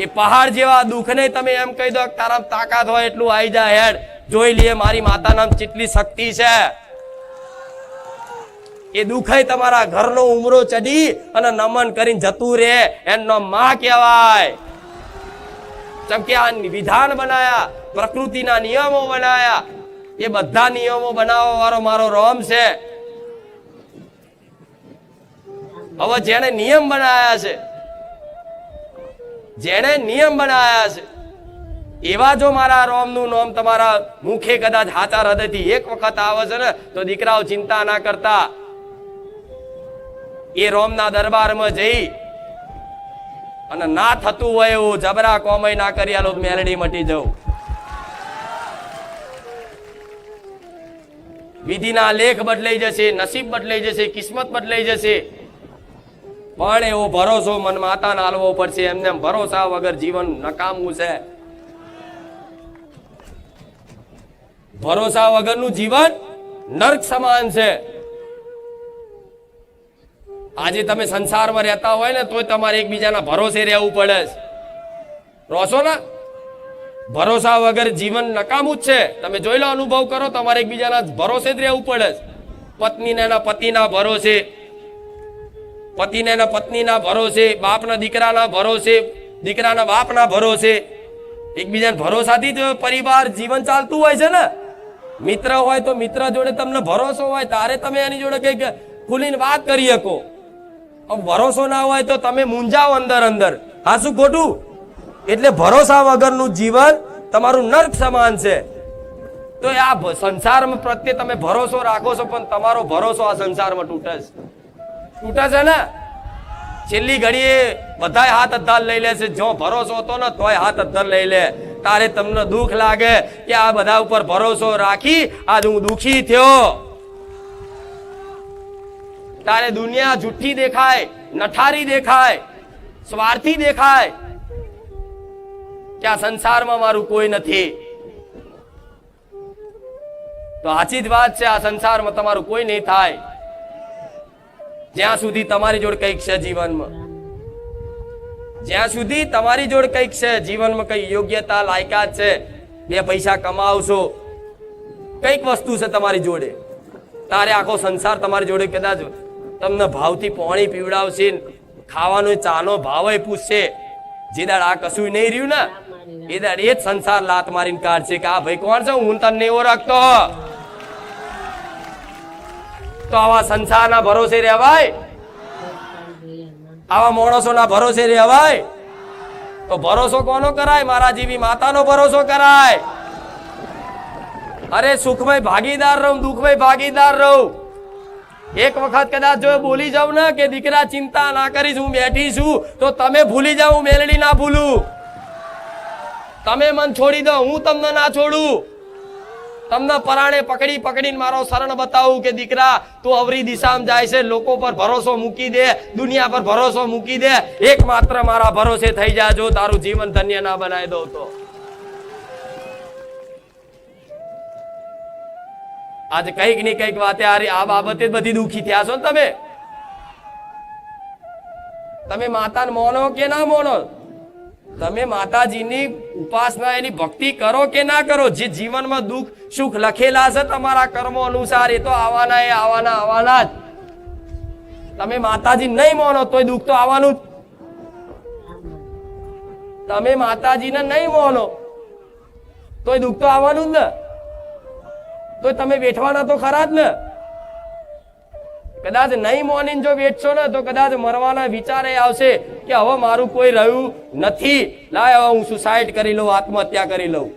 એ પહાડ જેવા દુઃખને તમે એમ કહી દો કે તારા તાકાત હોય એટલું આવી જાય હેડ, જોઈ લઈએ મારી માતાના કેટલી શક્તિ છે. એ દુઃખ તમારા ઘરનો ઉમરો ચડી અને નમન કરીને જતું રે એનો માં કહેવાય. ચમકે આ વિધાન બનાયા, પ્રકૃતિના નિયમો બનાયા, એ બધા નિયમો બનાવવા વાળો મારો રોમ છે. હવે જેને નિયમ બનાયા છે, જેને નિયમ બનાયા છે એવા જો મારા રોમનું નામ તમારા મુખે કદાચ હાચા હૃદયથી એક વખત આવે છે ને તો દીકરાઓ ચિંતા ના કરતા. એ રોમના દરબારમાં જઈ અને ના થતું હોય એવું જબરા કોમય ના કરી આલો મેલડી મટી જવું. વિધિના લેખ બદલાઈ જશે, નસીબ બદલાઈ જશે, કિસ્મત બદલાઈ જશે. પણ એવો ભરોસો મન માતાને આલવો પડશે. એમને ભરોસા વગર જીવન નકામું છે. ભરોસા વગરનું જીવન નર્ક સમાન છે. આજે તમે સંસારમાં રહેતા હોય ને તોય તમારે એકબીજાના ભરોસે રહેવું પડે. રોશો ને ભરોસા વગર જીવન નકામું જ છે. તમે જોઈ લો, અનુભવ કરો, તમારે એકબીજાના ભરોસે જ રહેવું પડે. પત્નીને એના પતિના ભરોસે, પતિને એના પત્નીના ભરોસે, બાપના દીકરાના ભરોસે, દીકરાના બાપના ભરોસે, એકબીજાના ભરોસાથી જ પરિવાર જીવન ચાલતું હોય છે ને. મિત્ર હોય તો મિત્ર જોડે તમને ભરોસો હોય તારે તમે એની જોડે કઈક ખુલીને વાત કરી શકો. ભરોસો ના હોય તો તમે મૂંઝાઓ અંદર અંદર. હા, શું ખોટું? એટલે ભરોસા વગરનું જીવન તમારું નર્ક સમાન છે. તો આ સંસારમાં પ્રત્યે તમે ભરોસો રાખો છો પણ તમારો ભરોસો આ સંસારમાં તૂટે છે ને. છેલ્લી ઘડીએ બધા હાથ અદ્ધાર લઈ લે છે. જો ભરોસો હતો ને તોય હાથ અદ્ધાર લઈ લે. તારે તમને દુઃખ લાગે કે આ બધા ઉપર ભરોસો રાખી આજ હું દુઃખી થયો. તારે દુનિયા જુઠ્ઠી દેખાય, નઠારી દેખાય, સ્વાર્થી દેખાય કે આ સંસારમાં મારું કોઈ નથી. તો સાચી જ વાત છે, આ સંસારમાં તમારું કોઈ નહીં થાય જ્યાં સુધી તમારી જોડે કંઈક છે જીવનમાં. જ્યાં સુધી તમારી જોડે કંઈક છે જીવનમાં, કઈ યોગ્યતા લાયકાત છે, બે પૈસા કમાવશો, કઈક વસ્તુ છે તમારી જોડે, તારે આખો સંસાર તમારી જોડે કદાચ તમને ભાવથી પાણી પીવડાવશે, ખાવાનો ચાનો ભાવ પૂછશે. જે દાડ આ કશું નહીં રહ્યું ને એ દાડ એ જ સંસાર લાત મારીને કાઢશે કે આ ભાઈ કોણ છે, હું તને નહીં ઓળખતો. તો આવા સંસારના ભરોસે રહેવાય? આવા માણસોના ભરોસે રહેવાય? તો ભરોસો કોનો કરાય? મારા જેવી માતાનો ભરોસો કરાય. અરે સુખમય ભાગીદાર રહું, દુઃખમય ભાગીદાર રહું. એક વખત કદાચ જો બોલી જાવ ને કે દીકરા ચિંતા ના કરીશ, હું બેઠી છું, તો તમે ભૂલી જાવ, હું મેલડી ના ભૂલું. તમે મન છોડી દો, હું તમને ના છોડું. તમને પરાણે પકડી પકડીને મારો શરણ બતાવું કે દીકરા તું અવરી દિશામાં જાય છે, લોકો પર ભરોસો મૂકી દે, દુનિયા પર ભરોસો મૂકી દે, એકમાત્ર મારા ભરોસે થઈ જા, જો તારું જીવન ધન્ય ના બનાવી દઉં તો. આજે કઈક ની કઈક વાતે આ બાબતે બધી દુખી થયા છો ને તમે માતાને મોનો કે ના મોનો? તમે માતાજીની ઉપાસના એની ભક્તિ કરો કે ના કરો? જે જીવનમાં દુઃખ સુખ લખેલા છે તમારા કર્મો અનુસાર એ તો આવવાના જ. તમે માતાજી નહીં માનો તોય દુઃખ તો આવવાનું જ. તમે માતાજીને નહીં માનો તોય દુઃખ તો આવવાનું જ ને. તો તમે બેઠવાના તો ખરા જ ને. કદાચ નહીં મોનીને જો બેઠશો ને તો કદાચ મરવાના વિચારે આવશે કે હવે મારું કોઈ રહ્યું નથી, લાય હવે હું સુસાઇડ કરી લઉં, આત્મહત્યા કરી લઉં.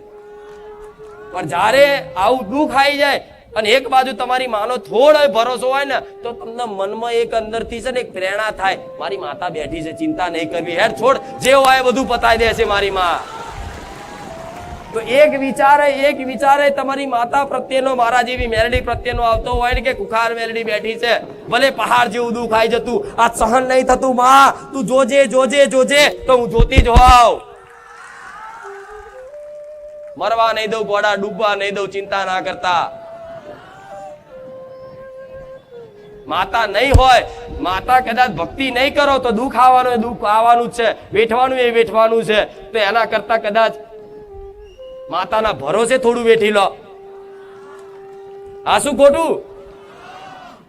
પણ જ્યારે આવું દુઃખ આવી જાય અને એક બાજુ તમારી માનો થોડો ભરોસો હોય ને તો તમને મનમાં એક અંદરથી છે ને એક પ્રેરણા થાય, મારી માતા બેઠી છે, ચિંતા નહીં કરવી, હેડ છોડ, જે હોય બધું પતાવી દેશે મારી માં. તો એક વિચારે તમારી માતા પ્રત્યેનો, મારા જેવી મેલડી પ્રત્યેનો આવતો હોય ને કે કુખાર મેલડી બેઠી છે, ભલે પહાડ જેવું દુઃખ આવી જતું, આ સહન નહીં થતું, માં તું જોજે તો હું જોતી જ હોઉં. મરવા નહીં દઉં, ઘોડા ડૂબવા નહીં દઉં, ચિંતા ના કરતા. માતા નહીં હોય, માતા કદાચ ભક્તિ નહીં કરો તો દુઃખ આવવાનું જ છે, વેઠવાનું છે. તો એના કરતા કદાચ માતાના ભરોસે થોડું વેઠી લો. આ શું ખોટું?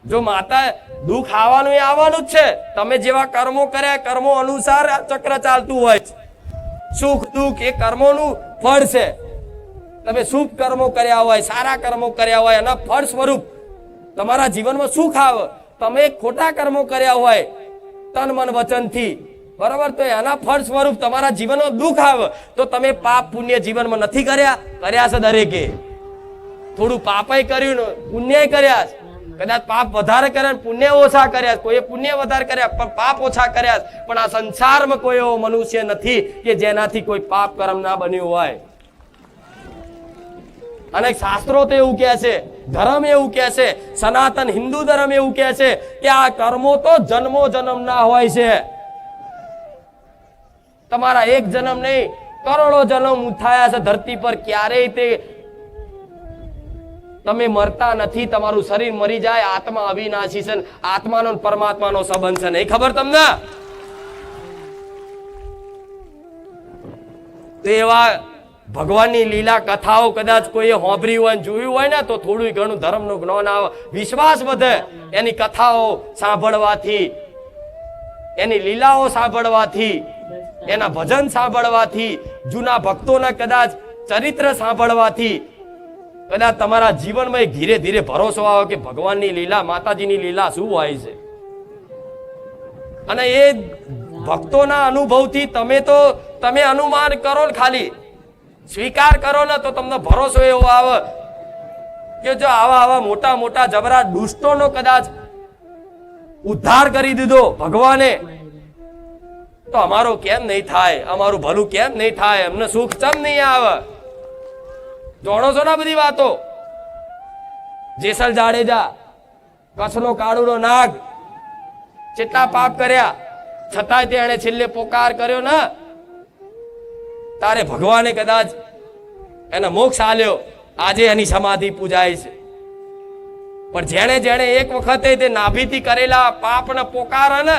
જો માતા દુઃખ આવવાનું જ છે. તમે જેવા કર્મો કર્યા, કર્મો અનુસાર ચક્ર ચાલતું હોય. સુખ દુઃખ એ કર્મોનું ફળ છે. તમે શુભ કર્મો કર્યા હોય, સારા કર્મો કર્યા હોય, એના ફળ સ્વરૂપ તમારા જીવનમાં સુખ આવે. તમે ખોટા કર્મો કર્યા હોય તન મન વચનથી, બરાબર, તો એના ફળ સ્વરૂપ તમારા જીવનમાં દુઃખ આવે. તો તમે પાપ પુણ્ય જીવનમાં નથી કર્યા છે દરેકે. થોડું પાપય કર્યું ને પુણ્ય કર્યા, કદાચ પાપ વધારે કર્યા પુણ્ય ઓછા કર્યા, કોઈ પુણ્ય વધારે કર્યા પણ પાપ ઓછા કર્યા. પણ આ સંસારમાં કોઈ એવો મનુષ્ય નથી કે જેનાથી કોઈ પાપ કર્મ ના બન્યું હોય. અને શાસ્ત્રો તો એવું કહે છે, ધર્મ એવું કહે છે, સનાતન હિન્દુ ધર્મ એવું કહે છે કે આ કર્મો તો જન્મો જન્મ ના હોય છે. તમારા એક જન્મ નહીં, કરોડો જન્મ થયા છે ધરતી પર, ક્યારેય તે તમે મરતા નથી. તમારું શરીર મરી જાય, આત્મા અવિનાશી છે, આત્માનો પરમાત્માનો સંબંધ છે. નહીં ખબર તમને? તો એવા ભગવાનની લીલા કથાઓ કદાચ કોઈએ હોંભરી હોય, જોયું હોય ને તો થોડું ઘણું ધર્મનું જ્ઞાન આવે, વિશ્વાસ વધે. એની કથાઓ સાંભળવાથી, એની લીલાઓ સાંભળવાથી, એના ભજન સાંભળવાથી, જૂના ભક્તોના કદાચ ચરિત્ર સાંભળવાથી કદાચ તમારા જીવનમાં ધીરે ધીરે ભરોસો આવે કે ભગવાનની લીલા, માતાજીની લીલા શું હોય છે. અને એ ભક્તોના અનુભવથી તમે અનુમાન કરો ને, ખાલી સ્વીકાર કરો ને તો તમને ભરોસો એવો આવે કે જો આવા મોટા મોટા જબરા દુષ્ટોનો કદાચ ઉદ્ધાર કરી દીધો ભગવાને, તો અમારો કેમ નહીં થાય, અમારું ભલું કેમ નહીં થાય, અમને સુખ ચમ નહીં આવે. જાણો છો ને બધી વાતો? જેસલ જાડેજા, કચ્છનો કાળુનો નાગ, કેટલા પાપ કર્યા છતાંય તેણે છેલ્લે પોકાર કર્યો ને, તારે ભગવાને કદાચ એને મોક્ષ આલ્યો. આજે એની સમાધિ પૂજાય છે. પણ જેણે એક વખતે તે નાભીથી કરેલા પાપને પોકારે ને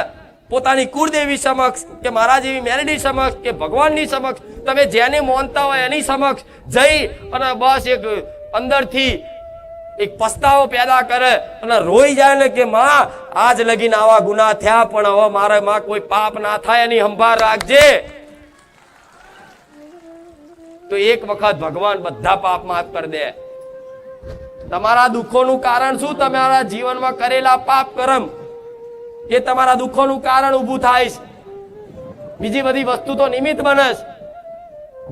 પોતાની કુળદેવી સમક્ષ કે મારા જેવી મેલડી સમક્ષ કે ભગવાનની સમક્ષ, તમે જેને માનતા હોય એની સમક્ષ જઈ અને બસ એક અંદરથી એક પસ્તાવો પેદા કરે અને રોઈ જાય ને કે માં આજ લગીને આવા ગુનાહ થયા, પણ હવે મારે માં કોઈ પાપ ના થાય એની સંભાળ રાખજે. તો એક વખત ભગવાન બધા પાપ માફ કરી દે. તમારા દુઃખોનું કારણ શું? તમારા જીવનમાં કરેલા પાપ કર્મ એ તમારા દુઃખોનું કારણ ઊભું થાય છે. બીજી બધી વસ્તુ તો નિમિત્ત બને,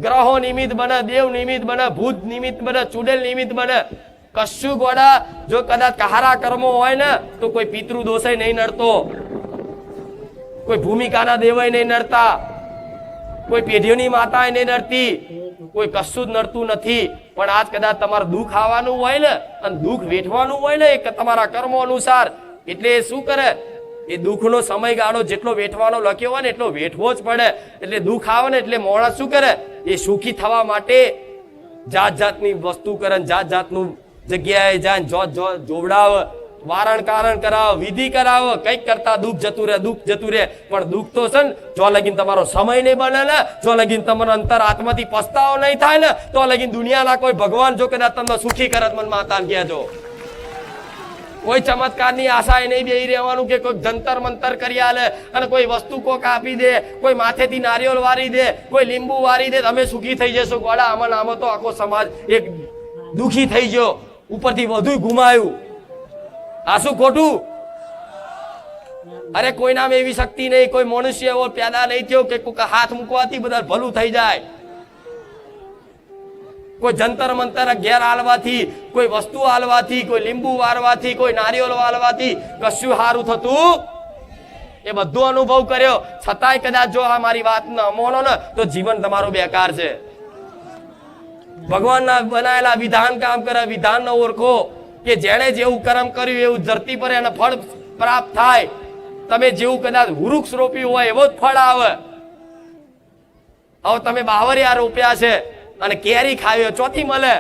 ગ્રહો નિમિત્ત બને, દેવ નિમિત્ત બને, ભૂત નિમિત્ત બને, ચુડેલ નિમિત્ત બને. કશું ગોડા જો કદાચ કહારા કર્મો હોય ને તો કોઈ પિતૃ દોષય નહીં નડતો, કોઈ ભૂમિકાના દેવય નહીં નડતા, કોઈ પેઢીઓની માતા નહીં નડતી, કોઈ કશું જ નડતું નથી, પણ આજ કદાચ તમારે દુઃખ આવવાનું હોય ને અને દુઃખ વેઠવાનું હોય ને એક તમારા કર્મો અનુસાર, એટલે એ શું કરે, એ દુઃખનો સમયગાળો જેટલો વેઠવાનો લખ્યો હોય ને એટલો વેઠવો જ પડે. એટલે દુઃખ આવે ને એટલે માણસ શું કરે, એ સુખી થવા માટે જાત જાતની વસ્તુ કરે, જાત જાતનું જગ્યાએ જાય, જોવડાવે, વારણ કારણ કરાવો, વિધિ કરાવો, કંઈક કરતા દુઃખ જતું રહે, દુઃખ જતું રહે. પણ દુઃખ તો છે ને જો લગીન તમારો સમય નહીં બને ને, જો લગીન તમારો અંતર આત્માથી પસ્તાવો નહીં થાય ને, તો લગીન દુનિયાના કોઈ ભગવાન જો કદાચ તમને સુખી કરત, મન માતા કહેજો. કોઈ ચમત્કારની આશાએ નહીં બેહી રહેવાનું કે કોઈ જંતર મંતર કરી આલે અને કોઈ વસ્તુ કોક આપી દે, કોઈ માથેથી નારિયેળ વારી દે, કોઈ લીંબુ વારી દે, તમે સુખી થઈ જશો. ગોળા આમાં આમાં તો આખો સમાજ એક દુખી થઈ ગયો, ઉપરથી વધુ ગુમાયું. આ શું ખોટું? અરે કોઈનામાં એવી શક્તિ નહીં, કોઈ મનુષ્ય એવો પેદા નહીં થયો કે કોઈક હાથ મૂકવાથી બધા ભલું થઈ જાય. કોઈ જંતર મંતર ઘેર આલવાથી, કોઈ વસ્તુ આલવાથી, કોઈ લીંબુ વારવાથી, કોઈ નારિયેળ વાળવાથી કશું સારું થતું એ બધું અનુભવ કર્યો. છતાંય કદાચ જો આ મારી વાત ન માનો ને તો જીવન તમારું બેકાર છે. ભગવાનના બનાયેલા વિધાન કામ કરે, વિધાન ન ઓળખો કે જેણે જેવું કર્મ કર્યું એવું ધરતી પર એને ફળ પ્રાપ્ત થાય. તમે જેવું કદાચ વૃક્ષ રોપ્યું હોય એવો જ ફળ આવે. હવે તમે બાવરિયા રોપ્યા છે અને કેરી ખાવી ચોથી મળે,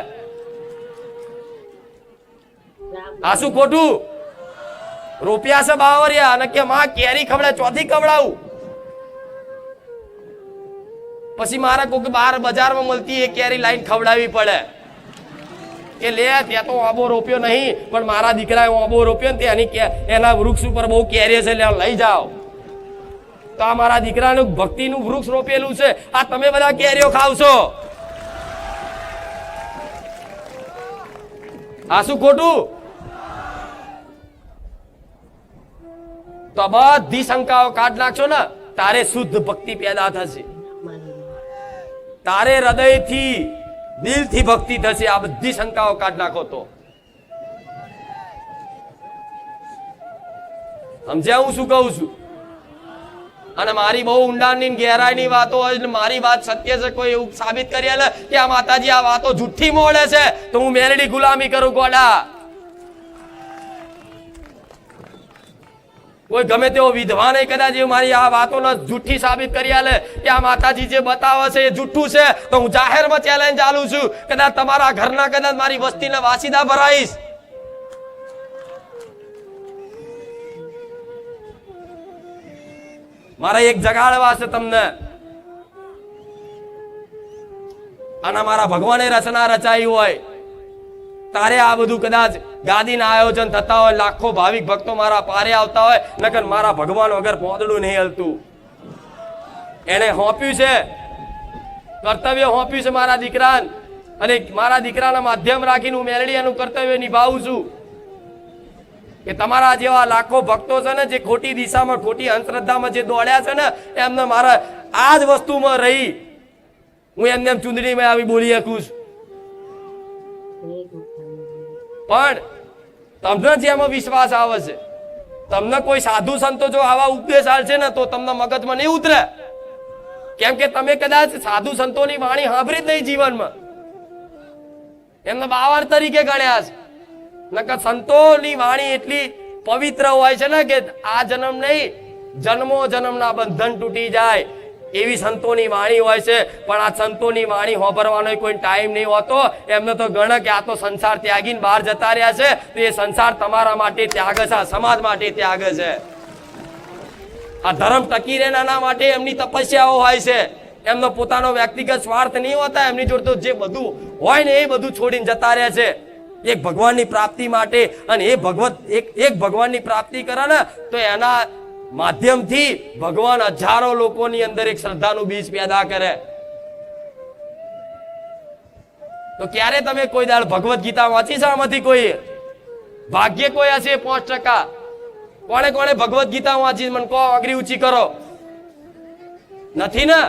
આ શું ખોટું? રોપ્યા છે બાવરિયા અને કે માં કેરી ખવડે, ચોથી ખવડાવું. પછી મારે કોઈ બહાર બજારમાં મળતી એ કેરી લાઈન ખવડાવી પડે કે લે ત્યાં તો આંબો રોપ્યો નહીં, પણ મારા દીકરાએ આંબો રોપ્યો ને ત્યાંની એના વૃક્ષ ઉપર બહુ કેરી છે, લઈ જાઓ. તો આ મારા દીકરાનું ભક્તિનું વૃક્ષ રોપેલું છે, આ તમે બધા કેરીઓ ખાવશો. આ શું ખોટું? તો બધી શંકાઓ કાઢ નાખશો ને, તારે શુદ્ધ ભક્તિ પેદા થશે, તારે હૃદયથી દિલથી ભક્તિ થશે. આ બધી શંકાઓ કાઢ નાખો તો સમજ્યા હું શું કહું છું? અને મારી બહુ ઊંડાણની ગહેરાઈની વાતો હોય, મારી વાત સત્ય છે, કોઈ એવું સાબિત કરી આલે કે આ માતાજી આ વાતો જુઠ્ઠી મોડે છે તો હું મેલડી ગુલામી કરું. ગોડા કોઈ ગમે તેવો વિદ્વાન કદાચ મારી આ વાતો જુઠ્ઠી સાબિત કરી આલે કે આ માતાજી જે બતાવે છે એ જુઠ્ઠું છે, તો હું જાહેરમાં ચેલેન્જ ચાલુ છું. કદાચ તમારા ઘરના કદાચ મારી વસ્તીને વાસીદા ભરાઈશ. મારે એક જગાડવા છે તમને, અને મારા ભગવાને રચના રચાઈ હોય તારે આ બધું કદાચ ગાદીના આયોજન થતા હોય, લાખો ભાવિક ભક્તો મારા પારે આવતા હોય, નકર મારા ભગવાન વગર પોદડું નહીં હલતું. એને હોપ્યું છે કર્તવ્ય, હોપ્યું છે મારા દીકરાને, અને મારા દીકરાના માધ્યમ રાખીને હું મેલડી એનું કર્તવ્ય નિભાવું છું કે તમારા જેવા લાખો ભક્તો છે ને જે ખોટી દિશામાં, ખોટી અંધશ્રદ્ધામાં જે દોડ્યા છે ને, એમને મારા આ જ વસ્તુમાં રહી હું એમને ચૂંદડીમાં આવી બોલી શકું છું. પણ તમને જેમાં વિશ્વાસ આવે છે, તમને કોઈ સાધુ સંતો જો આવા ઉપદેશ આલશે ને તો તમને મગજમાં નહીં ઉતરે, કેમ કે તમે કદાચ સાધુ સંતોની વાણી સાંભળી જ નહીં જીવનમાં, એમને બાવર તરીકે ગણ્યા છે. નકર સંતોની વાણી એટલી પવિત્ર હોય છે ને કે આ જન્મ નહીં, જન્મો જન્મના બંધન તૂટી જાય એવી સંતોની વાણી હોય છે. પણ આ સંતોની વાણી હોભરવાનો કોઈ ટાઈમ નહીં હોતો. એમને તો ગણે કે આ તો સંસાર ત્યાગીને બહાર જતા રહ્યા છે, તો એ સંસાર તમારા માટે ત્યાગ છે, આ સમાજ માટે ત્યાગ છે. આ ધર્મ ટકી રહે એના માટે એમની તપસ્યાઓ હોય છે. એમનો પોતાનો વ્યક્તિગત સ્વાર્થ નહીં હોતા. એમની જોડે જે બધું હોય ને એ બધું છોડીને જતા રહ્યા છે એક ભગવાનની પ્રાપ્તિ માટે. અને એ ભગવત એક ભગવાનની પ્રાપ્તિ કરે ને તો એના માધ્યમથી ભગવાન હજારો લોકોની અંદર એક શ્રદ્ધાનું બીજ પેદા કરે. તો ક્યારે તમે કોઈ દાડ ભગવત ગીતા વાંચી છે? આમાંથી કોઈ ભાગ્ય કોઈ હશે 5%? કોણે કોણે ભગવત ગીતા વાંચી? મને કહો, આંગળી ઊંચી કરો. નથી ને?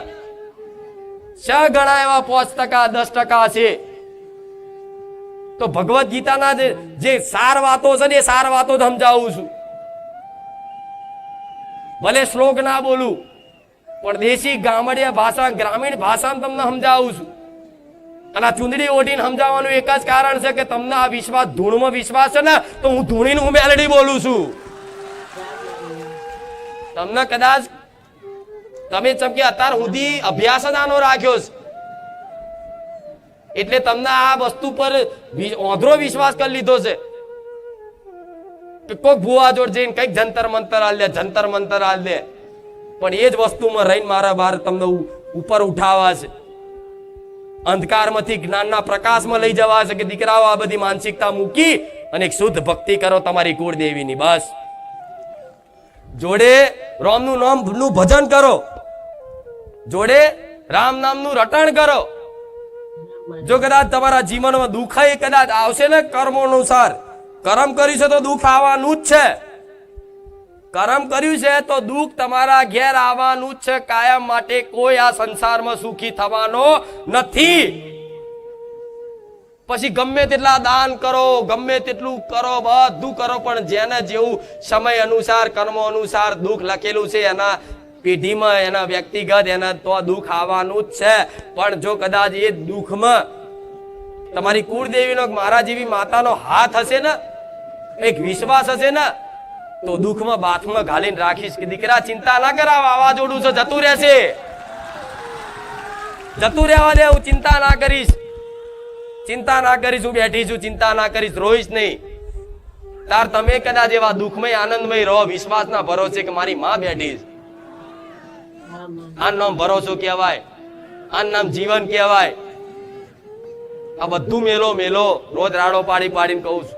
શા ઘણા એવા 5%, 10% હશે. તો ભગવત ગીતાના જે સાર વાતો છે ને એ સાર વાતો સમજાવું છું. ભલે શ્લોક ના બોલું પણ દેશી ગામડિયા ભાષા, ગ્રામીણ ભાષામાં તમને સમજાવું છું. અને આ ચૂંદડી ઓઢીને સમજાવવાનું એક જ કારણ છે કે તમને આ વિશ્વાસ ધૂળમાં વિશ્વાસ છે ને, તો હું ધૂણીને હું મેલડી બોલું છું. તમને કદાચ તમે ચમકે અત્યાર સુધી અભ્યાસ જ આનો રાખ્યો છે, એટલે તમને આ વસ્તુ પર ઓંધળો વિશ્વાસ કરી લીધો છે કે કોઈક ભુવા જોડ જઈને કઈક જંતર મંતર હાલ દે, જંતર મંતર હાલ દે. પણ એ જ વસ્તુમાં રહીને મારા બાર તમને ઉપર ઉઠાવા છે, અંધકારમાંથી જ્ઞાનના પ્રકાશમાં લઈ જવા છે કે દીકરાઓ આ બધી માનસિકતા મૂકી અને એક શુદ્ધ ભક્તિ કરો તમારી કુળદેવીની. બસ જોડે રામનું નામનું ભજન કરો, જોડે રામ નામનું રટણ કરો. જો કદાચ તમારા જીવનમાં દુઃખ કદાચ આવશે ને કર્મો અનુસાર, કર્મ કર્યું છે તો દુઃખ આવવાનું જ છે, કર્મ કર્યું છે તો દુઃખ તમારા ઘેર આવવાનું જ છે. કાયમ માટે કોઈ આ સંસારમાં સુખી થવાનો નથી. પછી ગમે તેટલા દાન કરો, ગમે તેટલું કરો, બધું કરો, પણ જેને જેવું સમય અનુસાર કર્મો અનુસાર દુઃખ લખેલું છે એના પેઢીમાં, એના વ્યક્તિગત, એના તો દુઃખ આવવાનું જ છે. પણ જો કદાચ એ દુઃખમાં તમારી કુળદેવીનો મારા જેવી માતાનો હાથ હશે ને, એક વિશ્વાસ હશે ને, તો દુઃખમાં બાથમાં ઘાલીને રાખીશ કે દીકરા ચિંતા ના કરાવ, વાવાઝોડું છે જતું રહેશે, જતું રહેવા દે, હું ચિંતા ના કરીશ, ચિંતા ના કરીશ, હું બેઠી છું, ચિંતા ના કરીશ, રોઈશ નહીં. તાર તમે કદાચ એવા દુઃખમય આનંદમય રહો, વિશ્વાસના ભરોસે કે મારી માં બેઠી છે. આ નામ ભરોસો કહેવાય, આ નામ જીવન કહેવાય. આ બધું મેલો મેલો રોજ રાડો પાડી પાડીને કહું છું.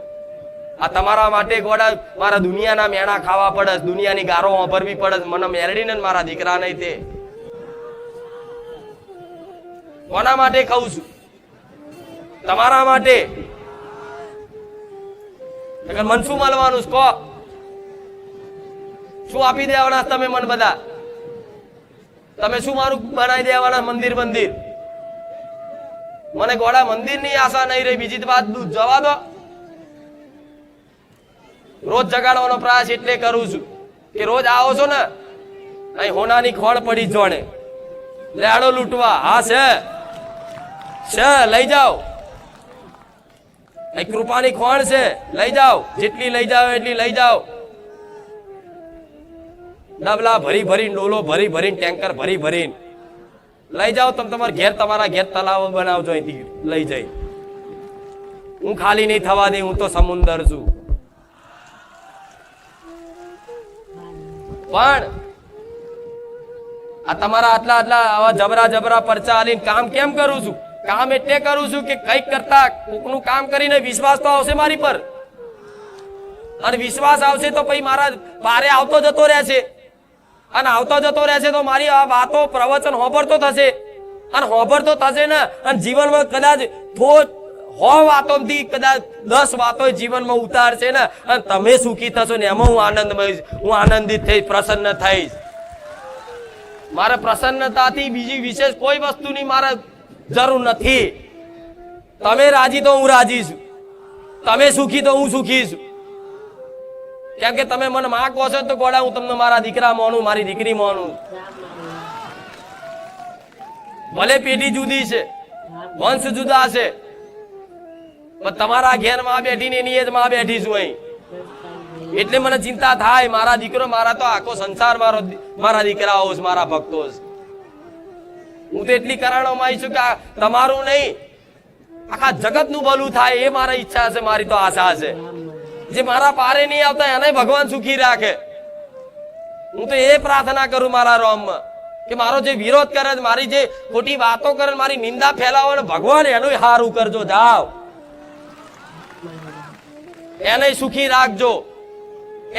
આ તમારા માટે ગોડા મારા દુનિયાના મેણા ખાવા પડે, દુનિયાની ગારો વાપરવી પડે, મને મેરડીને મારા દીકરા નહીં. તે કોના માટે ખાઉં છું? તમારા માટે. મન શું મળવાનું? કહો શું આપી દેવાના તમે? મન બધા તમે શું મારું બનાવી દેવાના? મંદિર મંદિર. મને ગોડા મંદિર ની આશા નહીં રહી. બીજી વાત જવા દો. રોજ જગાડવાનો પ્રયાસ એટલે કરું છું કે રોજ આવો છો ને, અહીં હોનાની ખોળ પડી જોણે લેડો લૂંટવા. હા છે લઈ જાઓ. અહીં કૃપાની ખોળ છે, લઈ જાઓ, જેટલી લઈ જાઓ એટલી લઈ જાઓ. ડબલા ભરી ભરીને, ડોલો ભરી ભરીને, ટેન્કર ભરી ભરીને લઈ જાઓ. તમે તમારા ઘેર તલાવ બનાવજો અહીંથી લઈ જઈ. હું ખાલી નહીં થવા દે, હું તો સમુંદર છું. પણ આ તમારા આટલા આવા જબરા જબરા પરચા આલીને કામ કેમ કરું છું? કામ એટલે કરું છું કે કઈક કરતા કોકનું કામ કરીને વિશ્વાસ તો આવશે મારી પર, અને વિશ્વાસ આવશે તો પછી મારા બારે આવતો જતો રહેશે, અને આવતો જતો રહેશે તો મારી આ વાતો પ્રવચન હોભરતો થશે, અને હોભરતો થશે ને, અને જીવનમાં કદાચ વાતોથી કદાચ 10 વાતો જીવનમાં ઉતારશે ને, અને તમે સુખી થશો ને, એમાં હું આનંદિત થઈશ, પ્રસન્ન થઈશ. મારે પ્રસન્નતાથી બીજી વિશેષ કોઈ વસ્તુની મારે જરૂર નથી. તમે રાજી તો હું રાજી છું, તમે સુખી તો હું સુખી છું. કેમ કે તમે મને માં કહો છો તો ગોડા હું તમને મારા દીકરા માનું, મારી દીકરી માનું. ભલે પેઢી જુદી છે, વંશ જુદા છે, પણ તમારા ઘેર માં બેઠીને એની જ માં બેઠી છું અહીં. એટલે મને ચિંતા થાય, મારા દીકરો, મારા તો આખો સંસાર મારા દીકરાઓ છે, મારા ભક્તો છે. હું તો એટલી કરાણોમાં છું કે તમારું નહીં, આખા જગતનું ભલું થાય એ મારી ઈચ્છા છે, મારી તો આશા છે. જે મારા પારે નહીં આવતા એને ભગવાન સુખી રાખે. હું તો એ પ્રાર્થના કરું મારા રોમમાં કે મારો જે વિરોધ કરે, મારી જે ખોટી વાતો કરે, મારી નિંદા ફેલાવો, ને ભગવાન એનું હારું કરજો. જાઓ, એને સુખી રાખજો,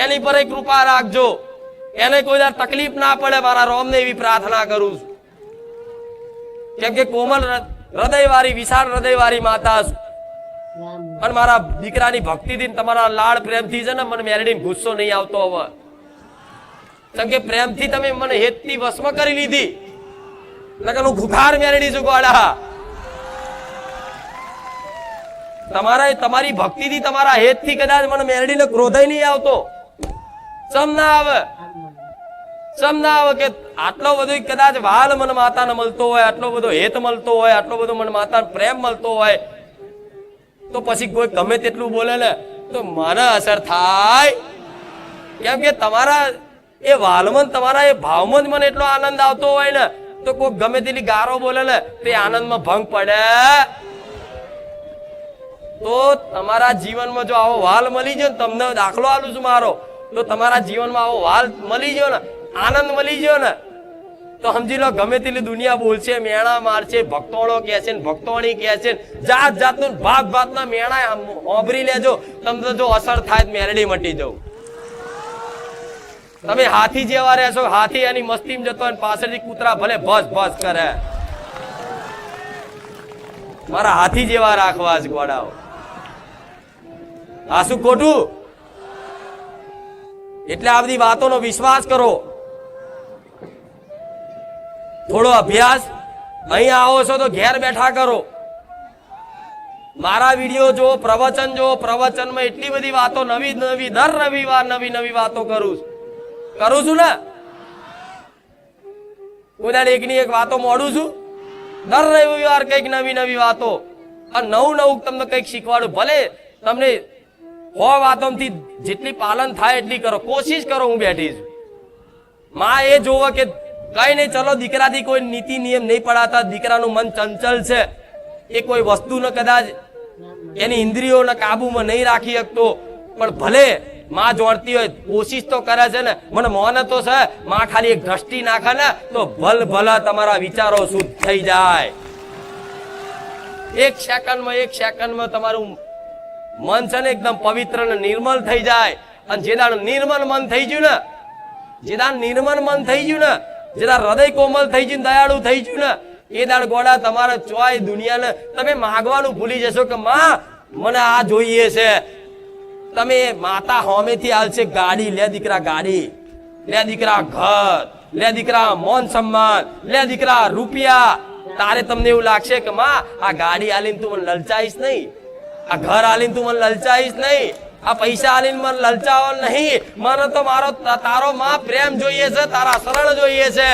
એની પર કૃપા રાખજો, એને કોઈ દર તકલીફ ના પડે. મારા રોમને એવી પ્રાર્થના કરું છું. કેમ કે કોમલ હૃદયવાળી, વિશાળ હૃદયવાળી માતા છું, અને મારા દીકરાની ભક્તિથી, તમારા લાડ પ્રેમથી છે ને, મને મેરડીને ગુસ્સો નહીં આવતો હવે. કેમ કે પ્રેમથી તમે મને હેતથી વશમાં કરી લીધી, નકર હું ખુખાર મેરડી છું ગોડા. તમારી ભક્તિથી, તમારા હેતથી કદાચ મને મેરડીને ક્રોધ નહીં આવતો, સમ ના આવે. સમ ના આવે કે આટલો બધો કદાચ વાલ મને માતાને મળતો હોય, આટલો બધો હેત મળતો હોય, આટલો બધો મને માતાને પ્રેમ મળતો હોય, તો પછી કોઈ ગમે તેટલું બોલે ને તો મને અસર થાય. કેમ કે તમારા એ વાલમાં તમારા એ ભાવમાં જ મને એટલો આનંદ આવતો હોય ને, તો કોઈ ગમે તેટલી ગારો બોલે ને તે આનંદમાં ભંગ પડે. તો તમારા જીવનમાં જો આવો વાલ મળી ગયો ને, તમને દાખલો આલું છું મારો, તો તમારા જીવનમાં આવો વાલ મળી ગયો ને, આનંદ મળી ગયો ને, તો સમજી લો ગમે તેટલી દુનિયા બોલશે, મેણા મારશે, ભક્તોણો કહે છે, ભક્તોણી કહે છે, જાત જાતનું ભાત ભાતના મેણા ઓભરી લેજો, તમને જો અસર થાય મેરડી મટી જવું. તમે હાથી જેવા રહેશો, હાથી એની મસ્તીમાં જતો હોય, પાછળથી કૂતરા ભલે ભસ ભસ કરે. મારા હાથી જેવા રાખવા જ ગોડાઓ. આ શું ખોટું? એટલે આ બધી વાતોનો વિશ્વાસ કરો. થોડો અભ્યાસ અહીંયા આવો છો તો ઘેર બેઠા કરો. મારા વિડીયો જો, પ્રવચન જો, પ્રવચનમાં એટલી બધી વાતો નવી નવી દર રવિવાર નવી નવી વાતો કરું છું ને. કોઈ એકની એક વાતો મોડું છું. દર રવિવાર કઈક નવી નવી વાતો અને નવું નવું તમને કઈક શીખવાડું. ભલે તમને 100 વાતોમાંથી જેટલી પાલન થાય એટલી કરો, કોશિશ કરો. હું બેઠી છું. માં એ જોવો કે કઈ નહીં, ચલો દીકરાથી કોઈ નીતિ નિયમ નહીં પડાતા, દીકરાનું મન ચંચલ છે, એ કોઈ વસ્તુને કદાચ એની ઇન્દ્રિયોના કાબુમાં નહીં રાખી શકતો, પણ ભલે માં જોડતી હોય કોશિશ તો કરે છે ને. મને મોન તો છે, માં ખાલી એક દ્રષ્ટિ નાખે ને તો ભલ ભલા તમારા વિચારો શુદ્ધ થઈ જાય. એક સેકન્ડમાં તમારું મન છે ને એકદમ પવિત્ર ને નિર્મલ થઈ જાય. અને જે દાડ નિર્મલ મન થઈ ગયું ને, જે દાડ નિર્મલ મન થઈ ગયું ને, જે દાડ હૃદય કોમલ થઈ ગયું, દયાળુ થઈ ગયું ને, એ દાડ ગોડા તમારા ચોય દુનિયાને તમે માગવાનું ભૂલી જશો કે માં મને આ જોઈએ છે. તમે માતા હોમેથી આવશે ગાડી, લે દીકરા ગાડી, લે દીકરા ઘર, લે દીકરા મોન સન્માન, લે દીકરા રૂપિયા. તારે તમને એવું લાગશે કે માં આ ગાડી આલીને તું મને લલચાઈશ નહીં, આ ઘર આલીને તું મને લલચાઈશ નહીં, આ પૈસા આલીને મને લલચાવો નહીં. મને તો મારો તારો માં પ્રેમ જોઈએ છે, તારા શરણ જોઈએ છે.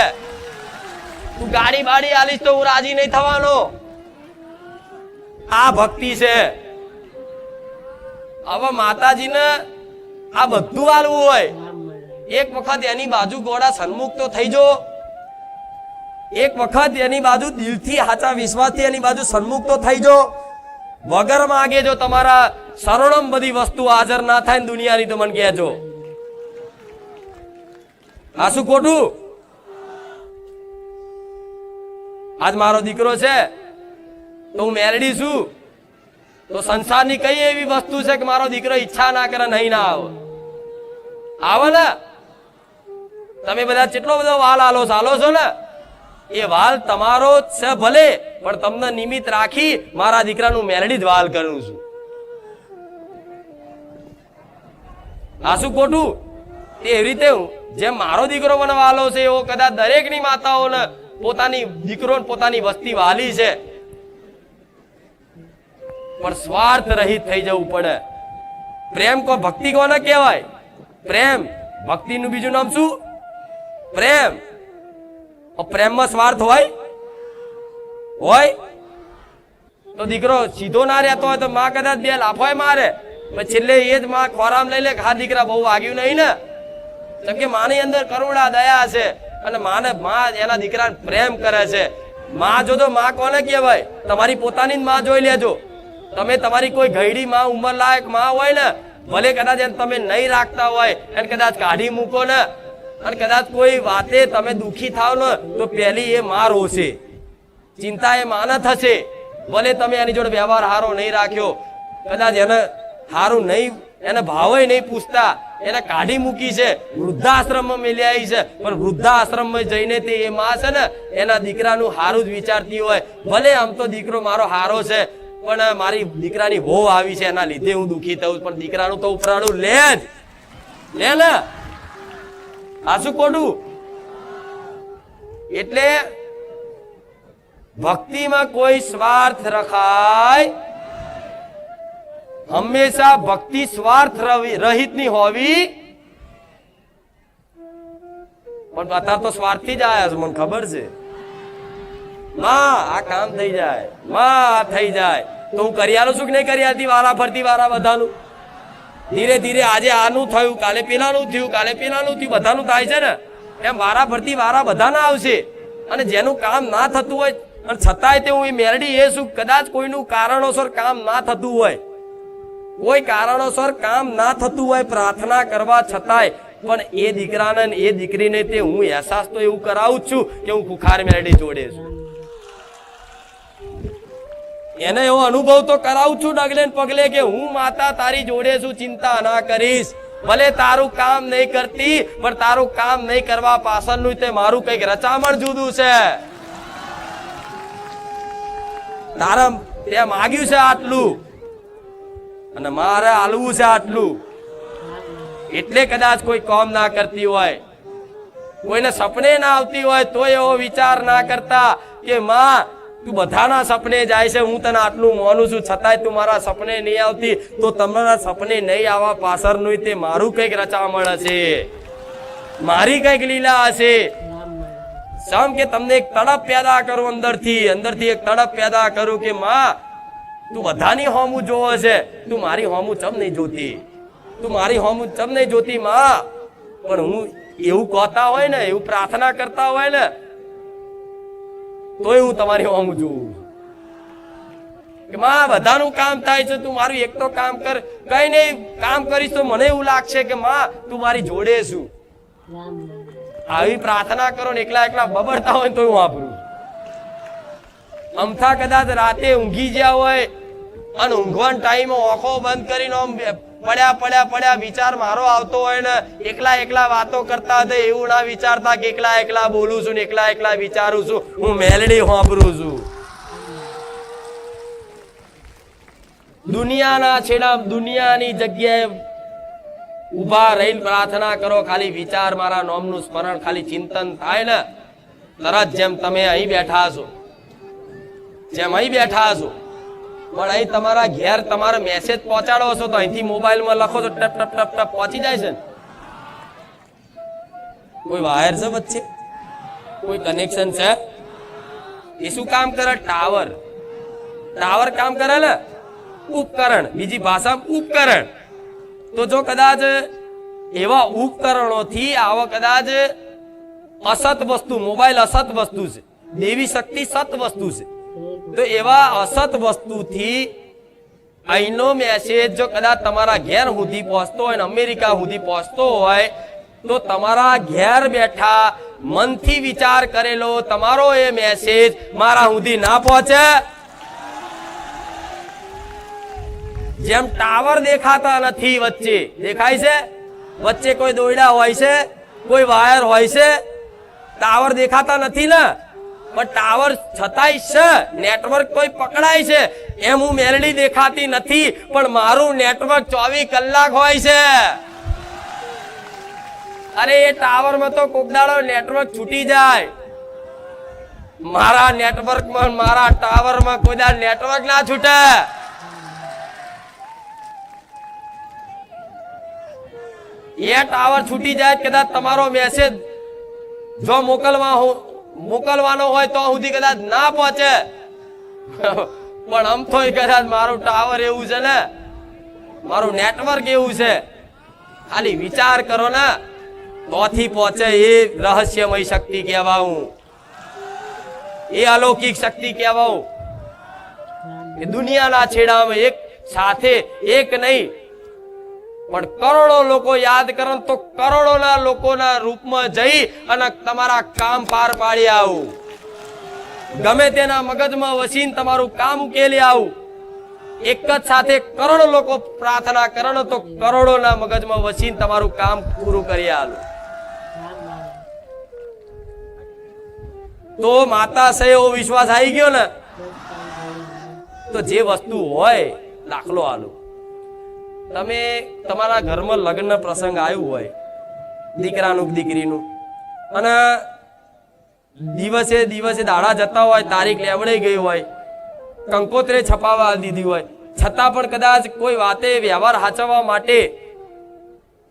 તું ગાડી બાડી આલીશ તો હું રાજી નહીં થવાનો. આ ભક્તિ છે. હવે માતાજીને આ બધું આલવું હોય, એક વખત એની બાજુ ગોડા સન્મુખ તો થઈ જો. એક વખત એની બાજુ દિલથી સાચા વિશ્વાસથી એની બાજુ સન્મુખ તો થઈ જો. વગર માગે જો તમારા શરણમ બધી વસ્તુ હાજર ના થાય ને દુનિયાની, તો મને કહેજો. આ શું ખોટું? આજ મારો દીકરો છે તો હું મેરડી છું, તો સંસારની કઈ એવી વસ્તુ છે કે મારો દીકરો ઈચ્છા ના કરે નહીં ના આવે ને? તમે બધા કેટલો બધો વાલ આલો છો ને, એ વાલ તમારો છે ભલે, પણ તમને નિમિત્ત રાખી મારા દીકરાનું મેરડી જ વાલ કરું છું. આ શું ખોટું? એવી રીતે જેમ મારો દીકરો મને વાલો છે એવો કદાચ દરેકની માતાઓને પોતાની દીકરો પોતાની વસ્તી વાલી છે, પણ સ્વાર્થ રહિત થઈ જવું પડે. પ્રેમ કો ભક્તિ કોને કહેવાય? પ્રેમ. ભક્તિનું બીજું નામ શું? પ્રેમ. પ્રેમમાં સ્વાર્થ હોય તો દીકરો સીધો ના રહેતો હોય તો માં કદાચ 2 લાફોય મારે, પણ છેલ્લે એ જ માં ખોરામ લઈ લે કે હા દીકરા બહુ વાગ્યું નહીં ને. કેમ કે માની અંદર કરુણા દયા છે અને માં એના દીકરાને પ્રેમ કરે છે. માં જો તો માં કોને કહેવાય? તમારી પોતાની જ માં જોઈ લેજો. તમે તમારી કોઈ ઘયડી માં, ઉંમર લાયક માં હોય ને, ભલે કદાચ એને તમે નહીં રાખતા હોય, એને કદાચ કાઢી મૂકો ને, અને કદાચ કોઈ વાતે તમે દુખી થાવ ને, તો પહેલી એ માં રોશે, ચિંતા એ માં થશે. ભલે તમે એની જોડે વ્યવહાર હારો નહીં રાખ્યો, કદાચ એને હારું નહીં, એને ભાવે નહીં પૂછતા, એને કાઢી મૂકી છે, વૃદ્ધાશ્રમમાં મેલી આવી છે, પણ વૃદ્ધાશ્રમમાં જઈને તે એ માં છે ને એના દીકરાનું હારું જ વિચારતી હોય. ભલે આમ તો દીકરો મારો હારો છે, પણ મારી દીકરાની વહુ આવી છે એના લીધે હું દુખી થયું, પણ દીકરાનું તો ઉપરાણું લે ને. આ શું ખોટું? એટલે ભક્તિમાં કોઈ સ્વાર્થ રખાય. હંમેશા ભક્તિ સ્વાર્થ રહિત ની હોવી, પણ અત્યારે તો સ્વાર્થી જ આયા છો, મને ખબર છે. માં આ કામ થઈ જાય, માં આ થઈ જાય તો હું કરી આલું છું કે નહીં કરી આલતી વારા ફરતી વારા બધાનું. ધીરે ધીરે આજે આનું થયું, કાલે પેલાનું થયું, કાલે પેલાનું થયું, બધાનું થાય છે ને એમ વારા ફરતી વારા બધાના આવશે. અને જેનું કામ ના થતું હોય અને છતાંય તે હું એ મેરડી એ શું કદાચ કોઈનું કારણોસર કામ ના થતું હોય, કોઈ કારણોસર કામ ના થતું હોય પ્રાર્થના કરવા છતાંય પણ એ દીકરાને એ દીકરીને તે હું અહેસાસ તો એવું કરાવું જ છું કે હું ખુખાર મેરડી જોડે છું. એને એવો અનુભવ તો કરાવું છું ડગલે ને પગલે કે હું માતા તારી જોડે છું, ચિંતા ના કરીશ. ભલે તારું કામ નહીં કરતી પણ તારું કામ નહીં કરવા પાછળનું તે મારું કઈક રચામણ જુદું છે. તારા તે માગ્યું છે આટલું અને મારે આલવું છે આટલું, એટલે કદાચ કોઈ કામ ના કરતી હોય, કોઈને સપને ના આવતી હોય તો એવો વિચાર ના કરતા કે માં તું બધાના સપને જાય છે, હું તને આટલું માનું છું છતાંય તું મારા સપને નહીં આવતી, તો તમારા સપને નહીં આવવા પાછળનું તે મારું કઈક રચામણ હશે, મારી કઈક લીલા હશે. સમ કે તમને એક તડપ પેદા કરું અંદરથી એક તડપ પેદા કરું કે માં તું બધાની હોમું જોવો છે, તું મારી હોમું ચમ નહીં જોતી, તું મારી હોમું ચમ નહીં જોતી માં. પણ હું એવું કહેતા હોય ને, એવું પ્રાર્થના કરતા હોય ને તોય હું તમારી હોમું જોઉં કે માં બધાનું કામ થાય છે, તું મારું એક તો કામ કર. કઈ નહીં કામ કરીશ તો મને એવું લાગશે કે માં તું મારી જોડે છું. આવી પ્રાર્થના કરો ને એકલા એકલા બબડતા હોય તો હું વાપરું. અમથા કદાચ રાતે ઊંઘી ગયા હોય અને ઊંઘવાના ટાઈમે આંખો બંધ કરીને આમ પડ્યા વિચાર મારો આવતો હોય ને એકલા એકલા વાતો કરતા હતા, એવું ના વિચારતા કે એકલા એકલા બોલું છું ને એકલા એકલા વિચારું છું, હું મેલડી વાપરું છું. દુનિયાના છેડા દુનિયાની જગ્યાએ ઉભા રહીને પ્રાર્થના કરો, ખાલી વિચાર મારા નામનું સ્મરણ ખાલી ચિંતન થાય ને તરત જેમ તમે અહીં બેઠા છો, જેમ અહીં બેઠા છો પણ અહીં તમારા ઘેર તમારો મેસેજ પહોંચાડો છો તો અહીંથી મોબાઈલમાં લખો તો ટપ ટપ ટપ ટપ પહોંચી જાય છે. કોઈ વાયર છે વચ્ચે, કોઈ કનેક્શન છે? એ શું કામ કરે? ટાવર. ટાવર કામ કરે ને ઉપકરણ, બીજી ભાષામાં ઉપકરણ. તો જો કદાચ એવા ઉપકરણોથી આવો કદાચ અસત વસ્તુ, મોબાઈલ અસત વસ્તુ છે, દેવી શક્તિ સત વસ્તુ છે, તો એવા અસત વસ્તુથી અહીંનો મેસેજ જો કદાચ તમારા ઘેર સુધી પહોંચતો હોય ને અમેરિકા સુધી પહોંચતો હોય તો તમારા ઘેર બેઠા મનથી વિચાર કરેલો તમારો એ મેસેજ મારા સુધી ના પહોંચે? જેમ ટાવર દેખાતા નથી, વચ્ચે દેખાય છે, વચ્ચે કોઈ દોરડા હોય છે, કોઈ વાયર હોય છે, ટાવર દેખાતા નથી ને, પણ ટાવર છતાંય છે, નેટવર્ક કોઈ પકડાય છે. એમ હું મેલડી દેખાતી નથી પણ મારું નેટવર્ક 24 કલાક હોય છે. અરે એ ટાવર માં તો કોક દાડો નેટવર્ક છૂટી જાય, મારા નેટવર્કમાં મારા ટાવરમાં કોઈ દાડો નેટવર્ક ના છૂટે. એ ટાવર છૂટી જાય કદાચ તમારો મેસેજ જો મોકલવાનો હોય તો સુધી કદાચ ના પહોંચે, પણ આમ તો કદાચ મારું ટાવર એવું છે ને, મારું નેટવર્ક એવું છે, ખાલી વિચાર કરો ને તોથી પહોંચે. એ રહસ્યમય શક્તિ કહેવાવું, એ અલૌકિક શક્તિ કહેવાવું. એ દુનિયાના છેડામાં એક સાથે એક નહીં પણ કરોડો લોકો યાદ કરે તો કરોડોના લોકોના રૂપમાં જઈ અને તમારા કામ પાર પાડી આવું, ગમે તેના મગજમાં વસીને તમારું કામ ઉકેલી આવું. એક જ સાથે કરોડો લોકો પ્રાર્થના કરે તો કરોડોના મગજમાં વસીને તમારું કામ પૂરું કરી આલું. તો માતા સે એવો વિશ્વાસ આવી ગયો ને તો જે વસ્તુ હોય, દાખલો આલું, તમે તમારા ઘરમાં લગ્ન પ્રસંગ આવ્યું હોય, દીકરાનું દીકરીનું, અને દિવસે દાડા જતા હોય, તારીખ લેવડાઈ ગઈ હોય, કંકોત્રે છપાવા દીધી હોય, છતાં પણ કદાચ કોઈ વાતે વ્યવહાર સાચવવા માટે,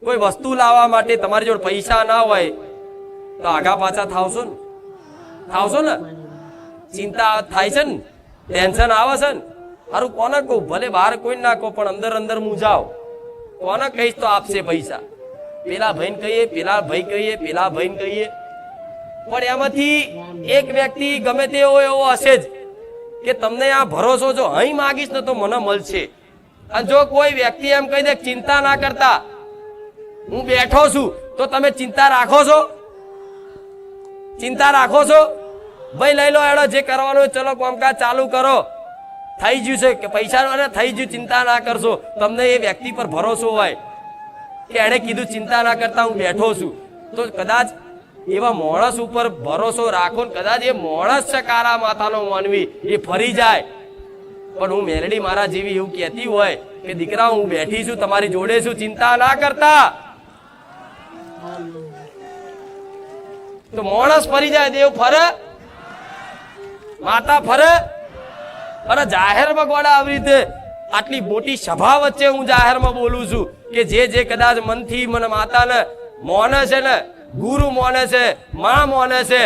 કોઈ વસ્તુ લાવવા માટે તમારી જોડે પૈસા ના હોય તો આગા પાછા થાવશો ને ચિંતા થાય છે ને, ટેન્શન આવે છે ને. હારું કોને કહું, ભલે બહાર કોઈ ના કહો પણ અંદર અંદર મૂંઝાવ. કોને કહીશ તો આપશે પૈસા, પેલા ભાઈને કહીએ, પેલા ભાઈ કહીએ, પેલા ભાઈને કહીએ. પણ એમાંથી એક વ્યક્તિ ગમે તે એવો હશે જ કે તમને આ ભરોસો જો અહીં માગીશ ને તો મને મળશે. અને જો કોઈ વ્યક્તિ એમ કહી દે ચિંતા ના કરતા, હું બેઠો છું, તો તમે ચિંતા રાખો છો? ચિંતા રાખો છો? ભાઈ લઈ લો એડો, જે કરવાનું હોય ચલો કામકાજ ચાલુ કરો, થઈ ગયું છે કે પૈસા થઈ ગયું, ચિંતા ના કરશો. તમને એ વ્યક્તિ પર ભરોસો હોય કે એણે કીધું ચિંતા ના કરતા હું બેઠો છું, તો કદાચ એવા માણસ ઉપર ભરોસો રાખો ને કદાચ એ માણસ છે કારા માથાનો માનવી, એ ફરી જાય. પણ હું મેલડી મારા જેવી એવું કહેતી હોય કે દીકરા હું બેઠી છું, તમારી જોડે છું, ચિંતા ના કરતા, તો માણસ ફરી જાય. દેવ ફરે, માતા ફરે. અને જાહેરમાં ગોડા આવી રીતે આટલી મોટી સભા વચ્ચે હું જાહેરમાં બોલું છું કે જે કદાચ મનથી મને માતાને મોને છે ને, ગુરુ મોને છે, માં મોને છે,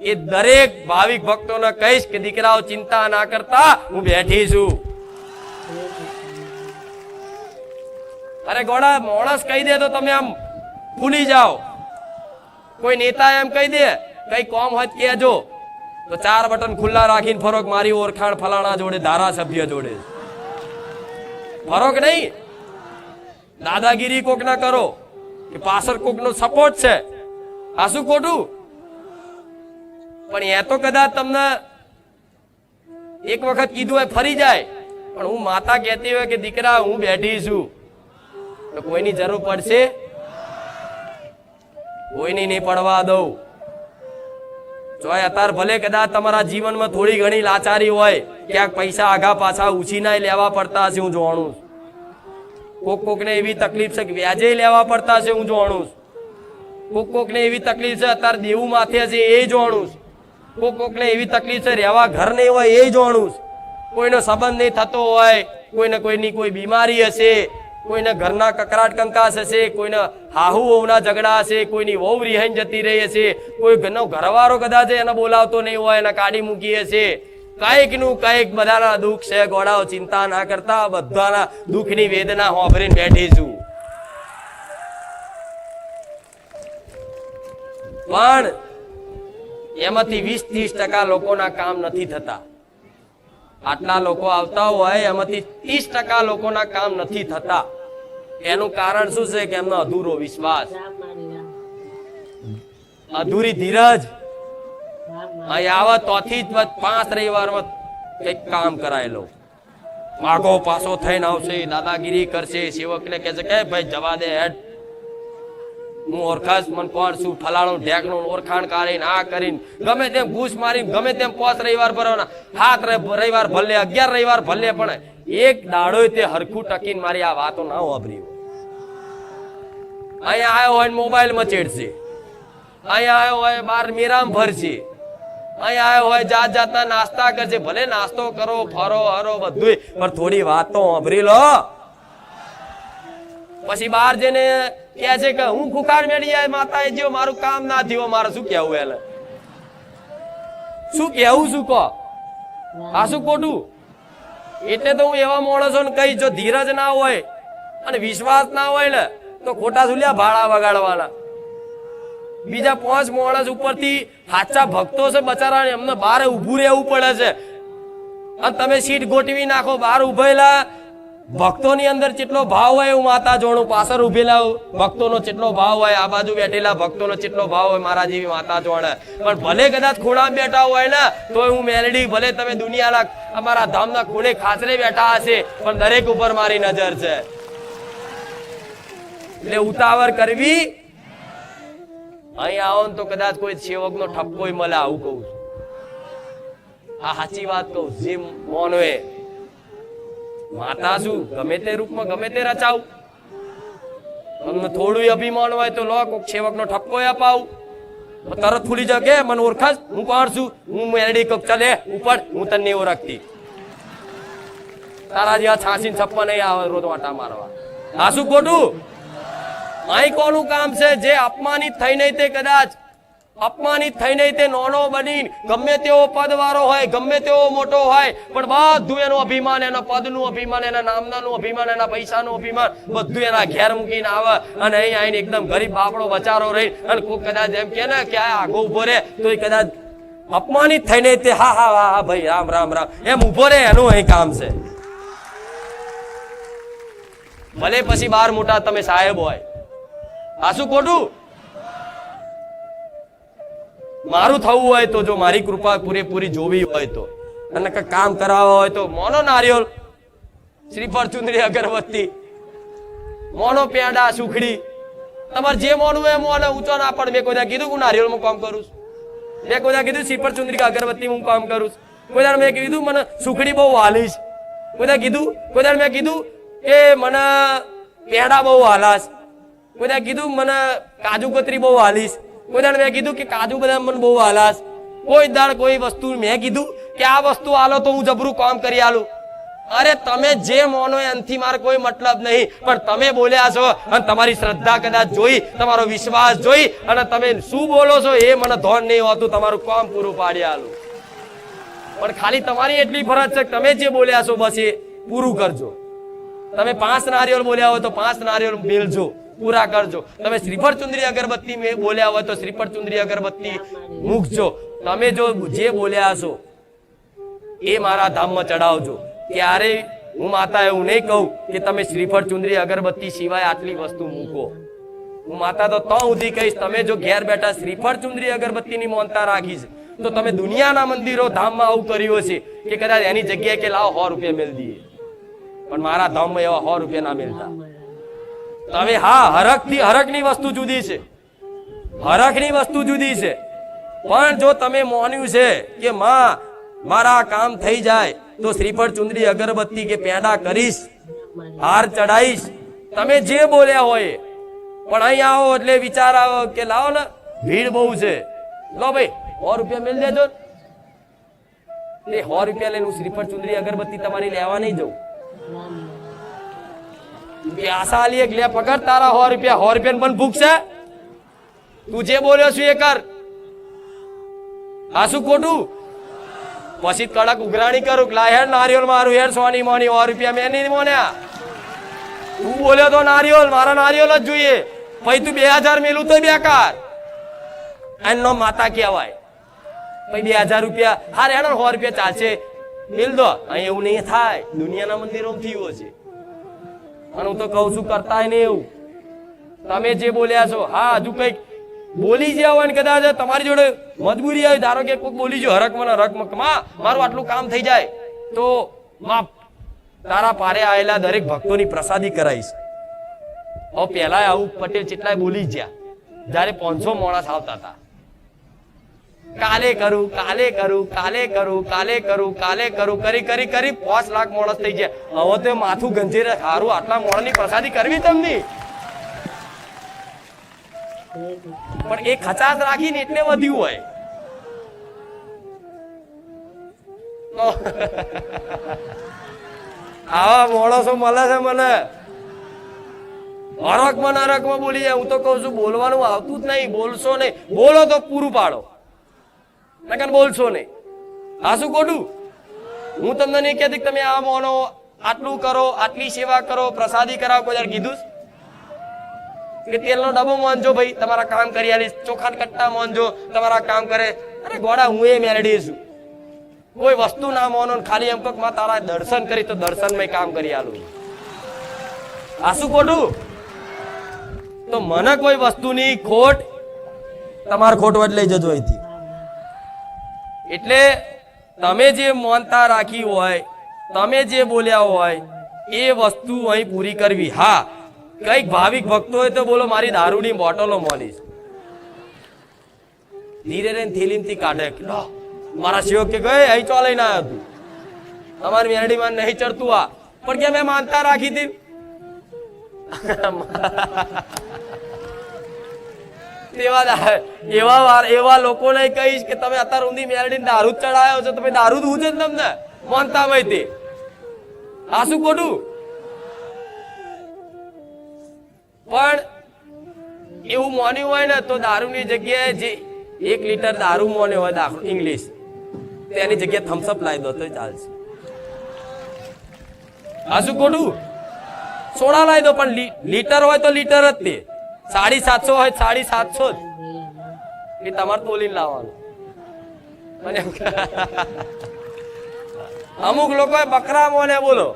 એ દરેક ભાવિક ભક્તોને કહીશ કે દીકરાઓ ચિંતા ના કરતા, હું બેઠી છું. અરે ગોડા માણસ કહી દે તો તમે આમ ભૂલી જાઓ. કોઈ નેતા એમ કહી દે કઈ કોમ હોય કહેજો, તો 4 બટન ખુલ્લા રાખીને ફરોક મારી ઓળખાણ ફલાણા જોડે, ધારાસભ્ય જોડે. ફરોક નહીં, દાદાગીરી કોક ના કરો કે પાછળ કોક નો સપોર્ટ છે, આ શું ખોટું? પણ એ તો કદાચ તમને એક વખત કીધું હોય ફરી જાય. પણ હું માતા કહેતી હોય કે દીકરા હું બેઠી છું, તો કોઈની જરૂર પડશે? કોઈની નહીં પડવા દઉં. જોય અત્યારે ભલે કદાચ તમારા જીવનમાં થોડી ઘણી લાચારી હોય, ક્યાંક પૈસા આગા પાછા ઉછીના લેવા પડતા હશે, હું જાણું. કોકને એવી તકલીફ છે કે વ્યાજે લેવા પડતા છે, હું જાણું. કોકને એવી તકલીફ છે અત્યારે દેવું માથે છે, એ જાણું. કોકને એવી તકલીફ છે રહેવા ઘર નહીં હોય, એ જાણું. કોઈનો સંબંધ નહીં થતો હોય, કોઈને કોઈની કોઈ બીમારી હશે, કોઈને ઘરના કકરાટ કંકાસ હશે, કોઈને હાહુ વહુના ઝઘડા હશે, કોઈની વહુ રિહાઈને જતી રહી હશે, કોઈ ઘરનો ઘરવાળો કદાચ એને બોલાવતો નહીં હોય, એને કાઢી મૂકી હશે. કઈક નું કઈક બધાના દુઃખ છે. ગોળાઓ ચિંતા ના કરતા, બધાના દુઃખની વેદના હોભરીને બેઠી છું. પણ એમાંથી 20-30% લોકોના કામ નથી થતા. આટલા લોકો આવતા હોય એમાંથી 30% લોકોના કામ નથી થતા. એનું કારણ શું છે કે એમનો અધૂરો વિશ્વાસ, અધૂરી ધીરજ. અહીં આવે તોથી જ 5 રવિવારમાં કઈક કામ કરાયેલો, માગો પાછો થઈને આવશે, દાદાગીરી કરશે, સેવકને કહે છે કે ભાઈ જવા દે હેડ, હું ઓળખાશ, મને કોણ છું, ફલાણું ઢેકણું ઓળખાણ કરીને આ કરીને ગમે તેમ ઘૂસ મારીને ગમે તેમ 5 રવિવાર ભરવાના, 7 રવિવાર ભલે, 11 રવિવાર ભલે, પણ એક દાડો તે હરખું ટકીને મારી આ વાતો ના વાપરી. અહીંયા આવ્યો હોય મોબાઈલમાં ચેડશે, અહીંયા આવ્યો હોય બાર મેરામ ભરશે, અહીંયા આવ્યો હોય જાત જાતના નાસ્તા કરશે. ભલે નાસ્તો કરો, ફરો હરો બધું, પણ થોડી વાત તો વાપરી લો. પછી બહાર જઈને કહે છે કે હું ખુખાર મેળી જાય માતા જેવો, મારું કામ ના થયું, મારે શું કેવું? એને શું કેવું? શું કહો? આ શું ખોટું? એટલે તો હું એવા માણસોને કહી, જો ધીરજ ના હોય અને વિશ્વાસ ના હોય ને, તો ખોટા સુલ્યા ભાડા વગાડવાના. બીજા 5 માણસ ઉપરથી સાચા ભક્તો છે બચારા, એમને બહાર ઉભું રહેવું પડે છે. અને તમે સીટ ગોઠવી નાખો. બહાર ઉભેલા ભક્તોની અંદર કેટલો ભાવ હોય એવું માતા જોણું. પાછળ ઉભેલા ભક્તોનો કેટલો ભાવ હોય, આ બાજુ બેઠેલા ભક્તોનો કેટલો ભાવ હોય, મારા જેવી માતા જોણે. પણ ભલે કદાચ ખૂણા બેઠા હોય ને, તો હું મેલડી, ભલે તમે દુનિયાના અમારા ધામના ખૂણે ખાસરે બેઠા હશે, પણ દરેક ઉપર મારી નજર છે. એટલે ઉતાવળ કરવી. અહીં આવો ને તો કદાચ કોઈ સેવકનો ઠપકો મળે, આવું કહું છું. આ સાચી વાત કહું. જે મોનવે માતા શું ગમે તે રૂપમાં ગમે તે રચાવું, તમને થોડું અભિમાન હોય તો લો, કોક સેવકનો ઠપકો અપાવું, તરત ફૂલી જાવ કે મને ઓળખાશ, હું કોણ છું, હું મેલડી. કોક ચલે ઉપર, હું તને ઓળખતી. તારા જેવા 86 નહીં આવે રોજ વાટા મારવા. આ શું ખોટું? અહીં કોનું કામ છે? જે અપમાનિત થઈ નહીં તે કદાચ અપમાનિત થઈને તે નાનો બની ગમે તેવો પદવાળો હોય, ગમે તેવો મોટો હોય, પણ બધું એનું અભિમાન, એના પદનું અભિમાન, એના નામનાનું અભિમાન, એના પૈસાનું અભિમાન બધું એના ઘેર મૂકીને આવે અને અહીં આવીને એકદમ ગરીબ બાપડો બચારો રહી અને કોઈ કદાચ એમ કે ને કે આ આગો ઉભો રહે તો એ કદાચ અપમાનિત થઈને તે હા હા હા ભાઈ રામ રામ રામ એમ ઉભો રહે, એનું અહીં કામ છે. ભલે પછી બાર મોટા તમે સાહેબ હોય, આ શું ખોટું? મારું થવું હોય તો, જો મારી કૃપા પૂરેપૂરી જોવી હોય તો, અને કઈ કામ કરાવવા હોય તો મોનો નારિયેળ, શ્રીફળ, ચુંદડી, અગરબત્તી, મોનો પેંડા, સુખડી, તમારે જે મોનું એ મોને ઊંચો ના પડે. મેં કોઈ કીધું હું નારિયેળમાં કામ કરું છું? મેં કોઈ કીધું શ્રીફળ, ચુંદડી, અગરબત્તી હું કામ કરું છું? કોઈ મેં કીધું મને સુખડી બહુ હાલીશ? કોઈ કીધું? કોઈ મેં કીધું કે મને પેંડા બહુ હાલાશ? કોઈ કીધું મને કાજુ કતરી બહુ હાલીશ? કોઈ દાડ મેં કીધું કે કાજુ બદામ મને બહુ હાલાશ? કોઈ દાડ કોઈ વસ્તુ મેં કીધું કે આ વસ્તુ હાલો તો હું જબરું કામ કરી આલું? અરે તમે જે મોનો એનાથી મારે કોઈ મતલબ નહીં, પણ તમે બોલ્યા છો અને તમારી શ્રદ્ધા કદાચ જોઈ, તમારો વિશ્વાસ જોઈ અને તમે શું બોલો છો એ મને ધોન નહીં હોતું, તમારું કામ પૂરું પાડી આલું. પણ ખાલી તમારી એટલી ફરજ છે કે તમે જે બોલ્યા છો બસ એ પૂરું કરજો. તમે 5 નારિયેળ બોલ્યા હોય તો 5 નારિયેળ મેલજો, પૂરા કરજો. તમે શ્રીફળ, ચુંદડી, અગરબત્તી બોલ્યા હોય તો શ્રીફળ, ચુંદડી, અગરબત્તી મૂકજો. તમે જો જે બોલ્યા છો એ મારા ધામમાં ચડાવજો. ક્યારે હું માતા એવું નહીં કહું કે તમે શ્રીફળ, ચુંદડી, અગરબત્તી સિવાય આટલી વસ્તુ મૂકો. હું માતા તો સુધી કહીશ, તમે જો ઘેર બેઠા શ્રીફળ, ચુંદડી, અગરબત્તીની માનતા રાખી છે તો તમે દુનિયાના મંદિરો ધામમાં આવું કર્યું છે કે કદાચ એની જગ્યાએ કે લાવો 100 રૂપિયા મેળ દઈએ, પણ મારા ધામમાં એવા 100 રૂપિયા ના મેળતા. તમે હા, હરખની વસ્તુ જુદી છે, હરખની વસ્તુ જુદી છે, પણ જો તમે માન્યું છે કે માં મારા કામ થઈ જાય તો શ્રીફળ, ચુંદડી, અગરબત્તી કે પેંડા કરીશ, હાર ચડાઈશ, તમે જે બોલ્યા હોય. પણ અહીં આવો એટલે વિચાર આવો કે લાવો ને ભીડ બહુ છે, લો ભાઈ 100 રૂપિયા મેળ દેજો. એ 100 રૂપિયા લઈને હું શ્રીફળ, ચુંદડી, અગરબત્તી તમારી લેવા નહીં જવું. આશા આલી એક લે પકડ તારા 100 રૂપિયા. 100 રૂપિયા પણ ભૂખ છે? તું જે બોલ્યો છું એ કર. આ શું ખોટું? પછી કડક ઉઘરાણી કરું લા હેડ નારિયેળ મારું હેડ સોની મોની 100 રૂપિયા મેં નહીં મોન્યા. તું બોલ્યો તો નારિયેળ, મારા નારિયેળ જ જોઈએ. પછી તું 2000 મેલું તો બેકાર. એનો માતા કહેવાય. પછી 2000 રૂપિયા હારે હેડ 100 રૂપિયા ચાલશે મેલ દો. અહીં એવું નહીં થાય, દુનિયાના મંદિરોમાં થયું છે. અને હું તો કઉ છું કરતા નહીં એવું. તમે જે બોલ્યા છો, હા હજુ કઈક બોલી ગયા હોય ને કદાચ તમારી જોડે મજબૂરી આવી, ધારો કે કોઈ બોલી ગયો હરકમાં મારું આટલું કામ થઈ જાય તો માફ, તારા પારે આવેલા દરેક ભક્તોની પ્રસાદી કરાઈશ. હવે પેલા આવું પટેલ કેટલાય બોલી ગયા જયારે 500 માણસ આવતા હતા. કાલે કરું કાલે કરું કાલે કરું કાલે કરું કાલે કરું કરી કરી કરી 5 લાખ માણસ થઈ ગયા. હવે તો માથું ગંજે સારું આટલા માણસની પ્રસાદી કરવી તમને. પણ એ ખચાસ રાખીને એટલે વધ્યું હોય. આવા માણસો મળે છે મને. હરકમાં બોલી જાય. હું તો કઉ છું બોલવાનું આવતું જ નહીં. બોલશો નહીં, બોલો તો પૂરું પાડો, નકર બોલશો નહીં. આ શું ખોટું? હું તમને નહીં કહેતી તમે આ માનો, આટલું કરો, આટલી સેવા કરો, પ્રસાદી કરાવો. કોઈ યાર કીધું કે તેલનો ડબ્બો મોંજો ભાઈ તમારા કામ કરી આલીશ, ચોખા કટ્ટા મોંજો તમારા કામ કરે. અરે ગોડા હું એ મેરડી છું. કોઈ વસ્તુ ના મોનો, ખાલી એમ કહું તારા દર્શન કરી તો દર્શનમાં કામ કરી આલું. આ શું ખોટું? તો મને કોઈ વસ્તુની ખોટ, તમારે ખોટ વટ લઈ જજો અહીંથી. એટલે તમે જે માનતા રાખી હોય, તમે જે બોલ્યા હોય એ વસ્તુ અહીં પૂરી કરવી. હા, કઈક ભાવિક ભક્તો હોય તો બોલો મારી દારૂની બોટલો મોલીશ, ધીરે રહીને થેલીમથી કાઢે. મારા સેવક કે ગયે અહીં ચો લઈને આવ્યો તું, તમારી મેરડીમાં નહીં ચડતું આ. પણ કે મેં માનતા રાખી હતી. એવા લોકોને કહીશ કે તમે અત્યાર ઊંધી મેરડી દારૂ જ ચડાયો છો, તમે દારૂ જ છે તમને માનતા હોય. આ શું ખોટું? પણ એવું માન્યું હોય ને તો દારૂની જગ્યાએ જે 1 લીટર દારૂ મોને હોય દાખલો ઇંગ્લિશ, તેની જગ્યાએ થમ્સઅપ લાવી દો તો ચાલશે. આ શું ખોટું? સોડા લાવી દો, પણ લીટર હોય તો લીટર જ તે, 750 હોય 750 જ એ તમારે તોલીને લાવવાનું. અને અમુક લોકો બકરા મોને બોલો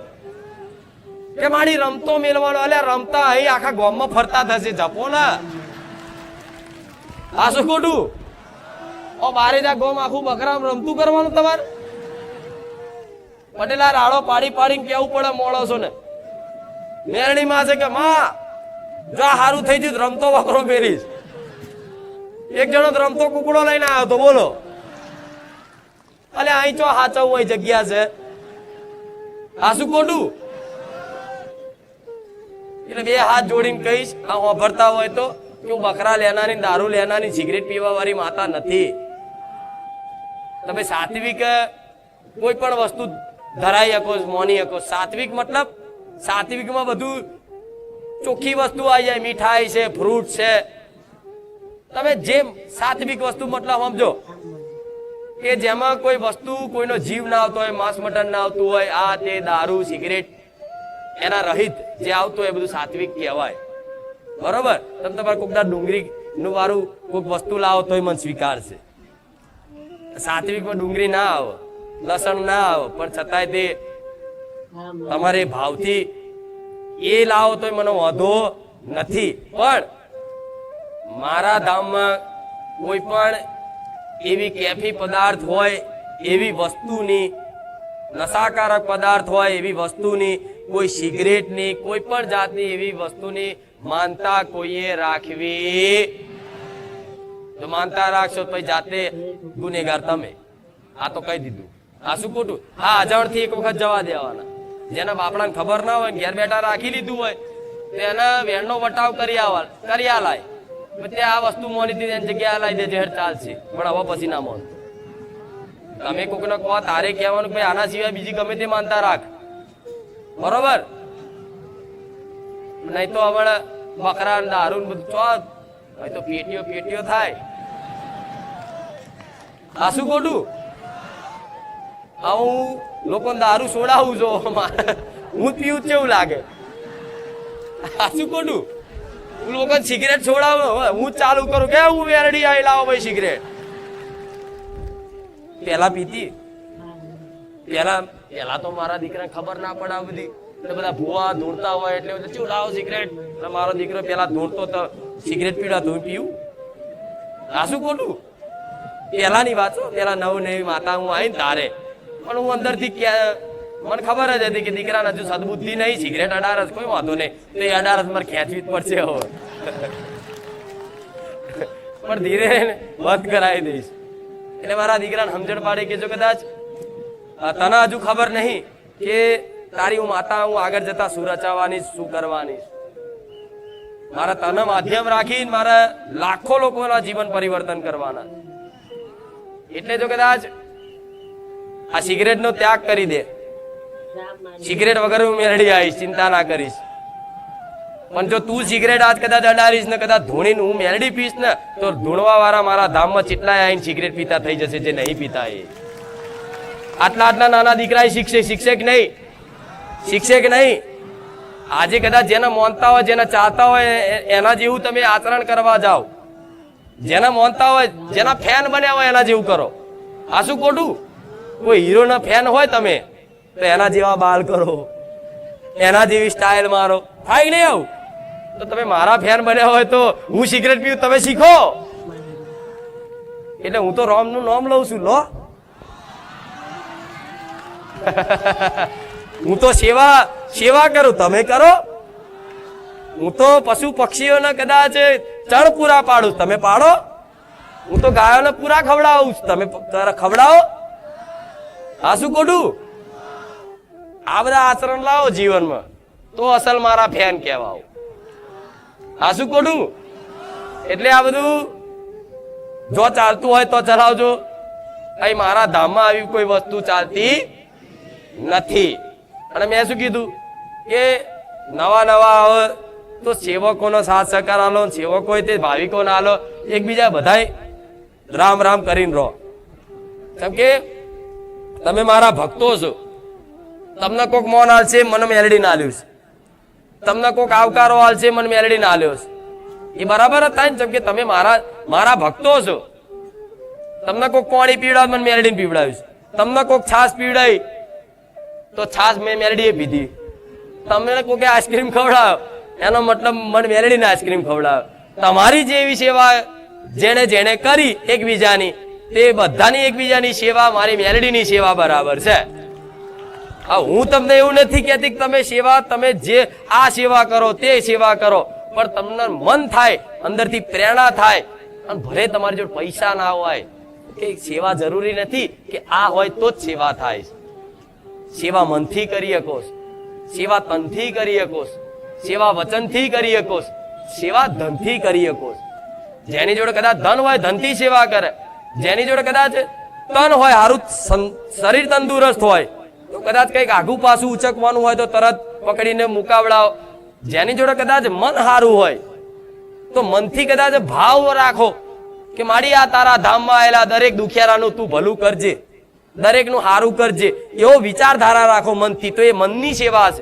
કે મારી રમતો મેળવાનો, અલ્યા રમતા અહીં આખા ગામમાં ફરતા થશે, જપો ને. આ શું ખોટું? ઓ બારે જા ગોમ આખું બકરામ રમતું કરવાનું તમારે? પટેલા રાડો પાડી પાડીને કેવું પડે મોણસો ને. મેરણી માં છે કે માં જો હારું થઈ ગયું રમતો બકરો ફેરીશ. એક જણો રમતો કુકડો લઈને આવ્યો તો બોલો, અલે અહીં ચો હાચવું હોય જગ્યા છે. આ શું ખોટું? એટલે 2 હાથ જોડીને કહીશ, આ વાપરતા હોય તો કે હું બકરા લેનાની, દારૂ લેનાની, સિગરેટ પીવા વાળી માતા નથી. તમે સાત્વિક કોઈ પણ વસ્તુ ધરાઈ શકો, મોની શકો. સાત્વિક મતલબ સાત્વિકમાં બધું ચોખ્ખી વસ્તુ આવી જાય, મીઠાઈ છે, ફ્રૂટ છે. તમે જે સાત્વિક વસ્તુ મતલબ સમજો કે જેમાં કોઈ વસ્તુ કોઈનો જીવ ના આવતો હોય, માંસ મટન ના આવતું હોય, આ તે દારૂ સિગરેટ એના રહિત જે આવતું હોય એ બધું સાત્વિક કહેવાય. બરોબર? તમે તમારે કોકના ડુંગળી નું વાળું કોઈક વસ્તુ લાવો તોય મન સ્વીકારશે. સાત્વિકમાં ડુંગળી ના આવે, લસણ ના આવે, પણ છતાંય તે તમારે ભાવથી એ લાવો તોય મને વાંધો નથી. પણ મારા ધામમાં કોઈ પણ એવી કેફી પદાર્થ હોય, એવી વસ્તુની નશાકારક પદાર્થ હોય, એવી વસ્તુની, કોઈ સિગરેટની, કોઈ પણ જાતની એવી વસ્તુની માનતા કોઈએ રાખવી. જો માનતા રાખશો તો જાતે ગુનેગાર તમે. આ તો કહી દીધું. આ શું ખોટું? હા, અજાણથી એક વખત જવા દેવાના. જેના બાપડાને ખબર ના હોય, ઘેર બેઠા રાખી લીધું હોય, તેના વેણનો વટાવ કરી આલાય. ત્યાં આ વસ્તુ મોની હતી એની જગ્યાએ લાવી દેજે, હેડ ચાલશે. પણ હવે પછી ના માનતો. તમે કોકને કહો તારે કહેવાનું કે આના સિવાય બીજી ગમે તે માનતા રાખ. બરોબર? નહીં તો હવે બકરા દારૂ બધું ચોથ તો પેટીઓ પેટીઓ થાય. આ શું ખોટું? હું લોકોને દારૂ છોડાવું છું, હું પીવું કેવું લાગે? આ શું ખોટું? લોકો સિગરેટ છોડાવો, હું ચાલુ કરું કે હું વેરડી આવી લાવો ભાઈ સિગરેટ. પેલા પીતી, પેલા તો મારા દીકરાને ખબર ના પડે આ બધી. એટલે બધા ભૂવા ધૂળતા હોય એટલે શું લાવો સિગરેટ. એટલે મારો દીકરો પેલા ધૂળતો તો સિગરેટ પીડા તો પીવું. આ શું ખોટું? પેલાની વાત છો, પેલા નવી માતા હું આવી તારે, પણ હું અંદરથી મને ખબર જ હતી કે દીકરાને હજુ સદબુદ્ધિ નહીં, સિગરેટ 18 કોઈ વાંધો નહીં, તો એ 18 મારે ખેંચવી જ પડશે હવે. પણ ધીરે બંધ કરાવી દઈશ. એટલે મારા દીકરાને સમજણ પાડી કે જો કદાચ તને હજુ ખબર નહીં કે તારી હું માતા, હું આગળ જતા શું રચાવાની, શું કરવાની. મારા તને માધ્યમ રાખીને મારા લાખો લોકોના જીવન પરિવર્તન કરવાના. એટલે જો કદાચ આ સિગરેટ નો ત્યાગ કરી દે, સિગરેટ વગર હું મેળડી આવીશ, ચિંતા ના કરીશ. પણ જો તું સિગરેટ આજ કદાચ અડાડીશ ને કદાચ ધૂણીને હું મેળડી પીશ ને, તો ધૂણવા વાળા મારા ધામમાં ચેટલાય આવીને સિગરેટ પીતા થઈ જશે જે નહીં પીતા. એ આટલા નાના દીકરા શીખશે કે નહીં? શીખશે કે નહીં? આજે કદાચ જેને માનતા હોય, જેને ચાહતા હોય એના જેવું તમે આચરણ કરવા જાઓ. જેના માનતા હોય, જેના ફેન બન્યા હોય એના જેવું કરો. આ શું ખોટું? કોઈ હીરો ના ફેન હોય તમે તો એના જેવા બાલ કરો, એના જેવી સ્ટાઇલ મારો. થાય નહીં આવું? તો તમે મારા ફેન બન્યા હોય તો હું સિગરેટ પીવું, તમે શીખો. એટલે હું તો રામ નું નામ લઉં છું. લો, હું તો સેવા કરું, તમે કરો. હું તો પશુ પક્ષીઓને કદાચ ચણ પૂરા પાડું, તમે પાડો. હું તો ગાયોને પૂરા ખવડાવું, તમે ખવડાવો. આ શું ખોટું? આ બધા આચરણ લાવો જીવનમાં તો અસલ મારા ફેન કહેવાઓ. આ શું ખોટું? એટલે આ બધું જો ચાલતું હોય તો ચલાવજો. અહીં મારા ધામમાં આવી કોઈ વસ્તુ ચાલતી નથી. અને મેં શું કીધું કે નવા આવે તો સેવકોનો સાથ સહકાર આલો, સેવકો તે ભાવિકોને આલો, એકબીજા બધાય રામ રામ કરીને રહો. કેમ કે તમે મારા ભક્તો છો. તમને કોક મોન હાલશે, મને મેલડી ના આલ્યું છે. તમને કોક આવકારો હાલશે, મને મેલડી ના આલ્યો છે. એ બરાબર જ થાય ને? જેમ કે તમે મારા ભક્તો છો. તમને કોક પાણી પીવડાવ, મને મેલડીને પીવડાવ્યું છે. તમને કોક છાશ પીવડાવી તો છાશ મેં મેલડીએ પીધી. તમને કોકે આઈસ્ક્રીમ ખવડાવ, એનો મતલબ મને મેલડીને આઈસ્ક્રીમ ખવડાવ. તમારી જેવી સેવા જેને જેને કરી એકબીજાની, તે બધાની એકબીજાની સેવા મારી મેલડીની સેવા બરાબર છે. હું તમને એવું નથી કહેતી કે તમે સેવા, તમે જે આ સેવા કરો તે સેવા કરો, પણ તમને મન થાય, અંદરથી પ્રેરણા થાય. અને ભલે તમારી જોડે પૈસા ના હોય, કે સેવા જરૂરી નથી કે આ હોય તો જ સેવા થાય. સેવા મનથી કરી શકો, સેવા તનથી કરી શકો, સેવા વચનથી કરી શકો, સેવા ધનથી કરી શકો. જેની જોડે કદાચ ધન હોય ધનથી સેવા કરે, જેની જોડે કદાચ તન હોય, હારું શરીર તંદુરસ્ત હોય તો કદાચ કંઈક આઘું પાછું ઉચકવાનું હોય તો તરત પકડીને મુકાવડાવો. જેની જોડે કદાચ મન સારું હોય તો મનથી કદાચ ભાવ રાખો કે મારી આ તારા ધામમાં આવેલા દરેક દુખિયારાનું તું ભલું કરજે, દરેકનું સારું કરજે, એવો વિચારધારા રાખો મનથી, તો એ મનની સેવા છે.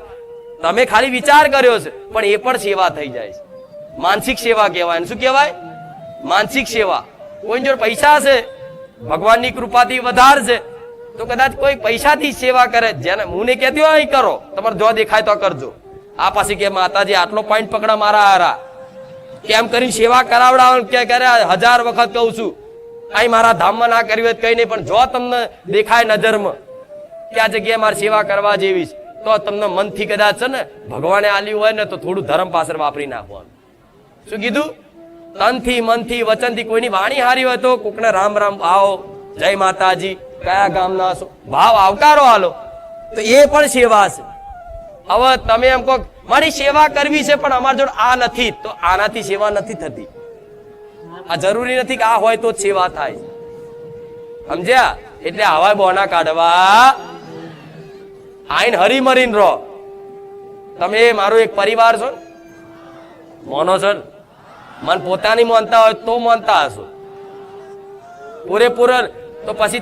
તમે ખાલી વિચાર કર્યો છે પણ એ પણ સેવા થઈ જાય છે. માનસિક સેવા કહેવાય. શું કહેવાય? માનસિક સેવા. કોઈ જોડે પૈસા છે, ભગવાનની કૃપાથી વધાર છે, તો કદાચ કોઈ પૈસાથી સેવા કરે. જેને હું ને કહેતી હોય અહીં કરો, તમારે જો દેખાય તો કરજો. આ પાછી કે માતાજી આટલો પોઈન્ટ પકડા મારા હારા, કેમ કરીને સેવા કરાવડાવો કે કરે 1000 વખત કહું છું. અહીં મારા ધામમાં ના કરવી હોય કઈ નહીં, પણ જો તમને દેખાય નજરમાં કે આ જગ્યાએ મારી સેવા કરવા જેવી છે, તો તમને મનથી કદાચ છે ને ભગવાને આલ્યું હોય ને તો થોડું ધર્મ પાછળ વાપરી નાખવાનું. શું કીધું? તનથી, મનથી, વચનથી. કોઈની વાણી હારી હોય તો કોકને રામ રામ આવો, જય માતાજી, કયા ગામના છો, ભાવ આવકારો આલો, તો એ પણ સેવા છે. હવે તમે એમ કહો મારી સેવા કરવી છે પણ અમારી જોડે આ નથી, તો આનાથી સેવા નથી થતી. આ જરૂરી નથી કે આ હોય તો જ સેવા થાય. સમજ્યા? એટલે આવા બોના કાઢવા આઈને હરી મરીને રહો. તમે મારો એક પરિવાર છો, મોનો છો. મન પોતાની માનતા હોય તો માનતા હશો પૂરેપૂરો, તો પછી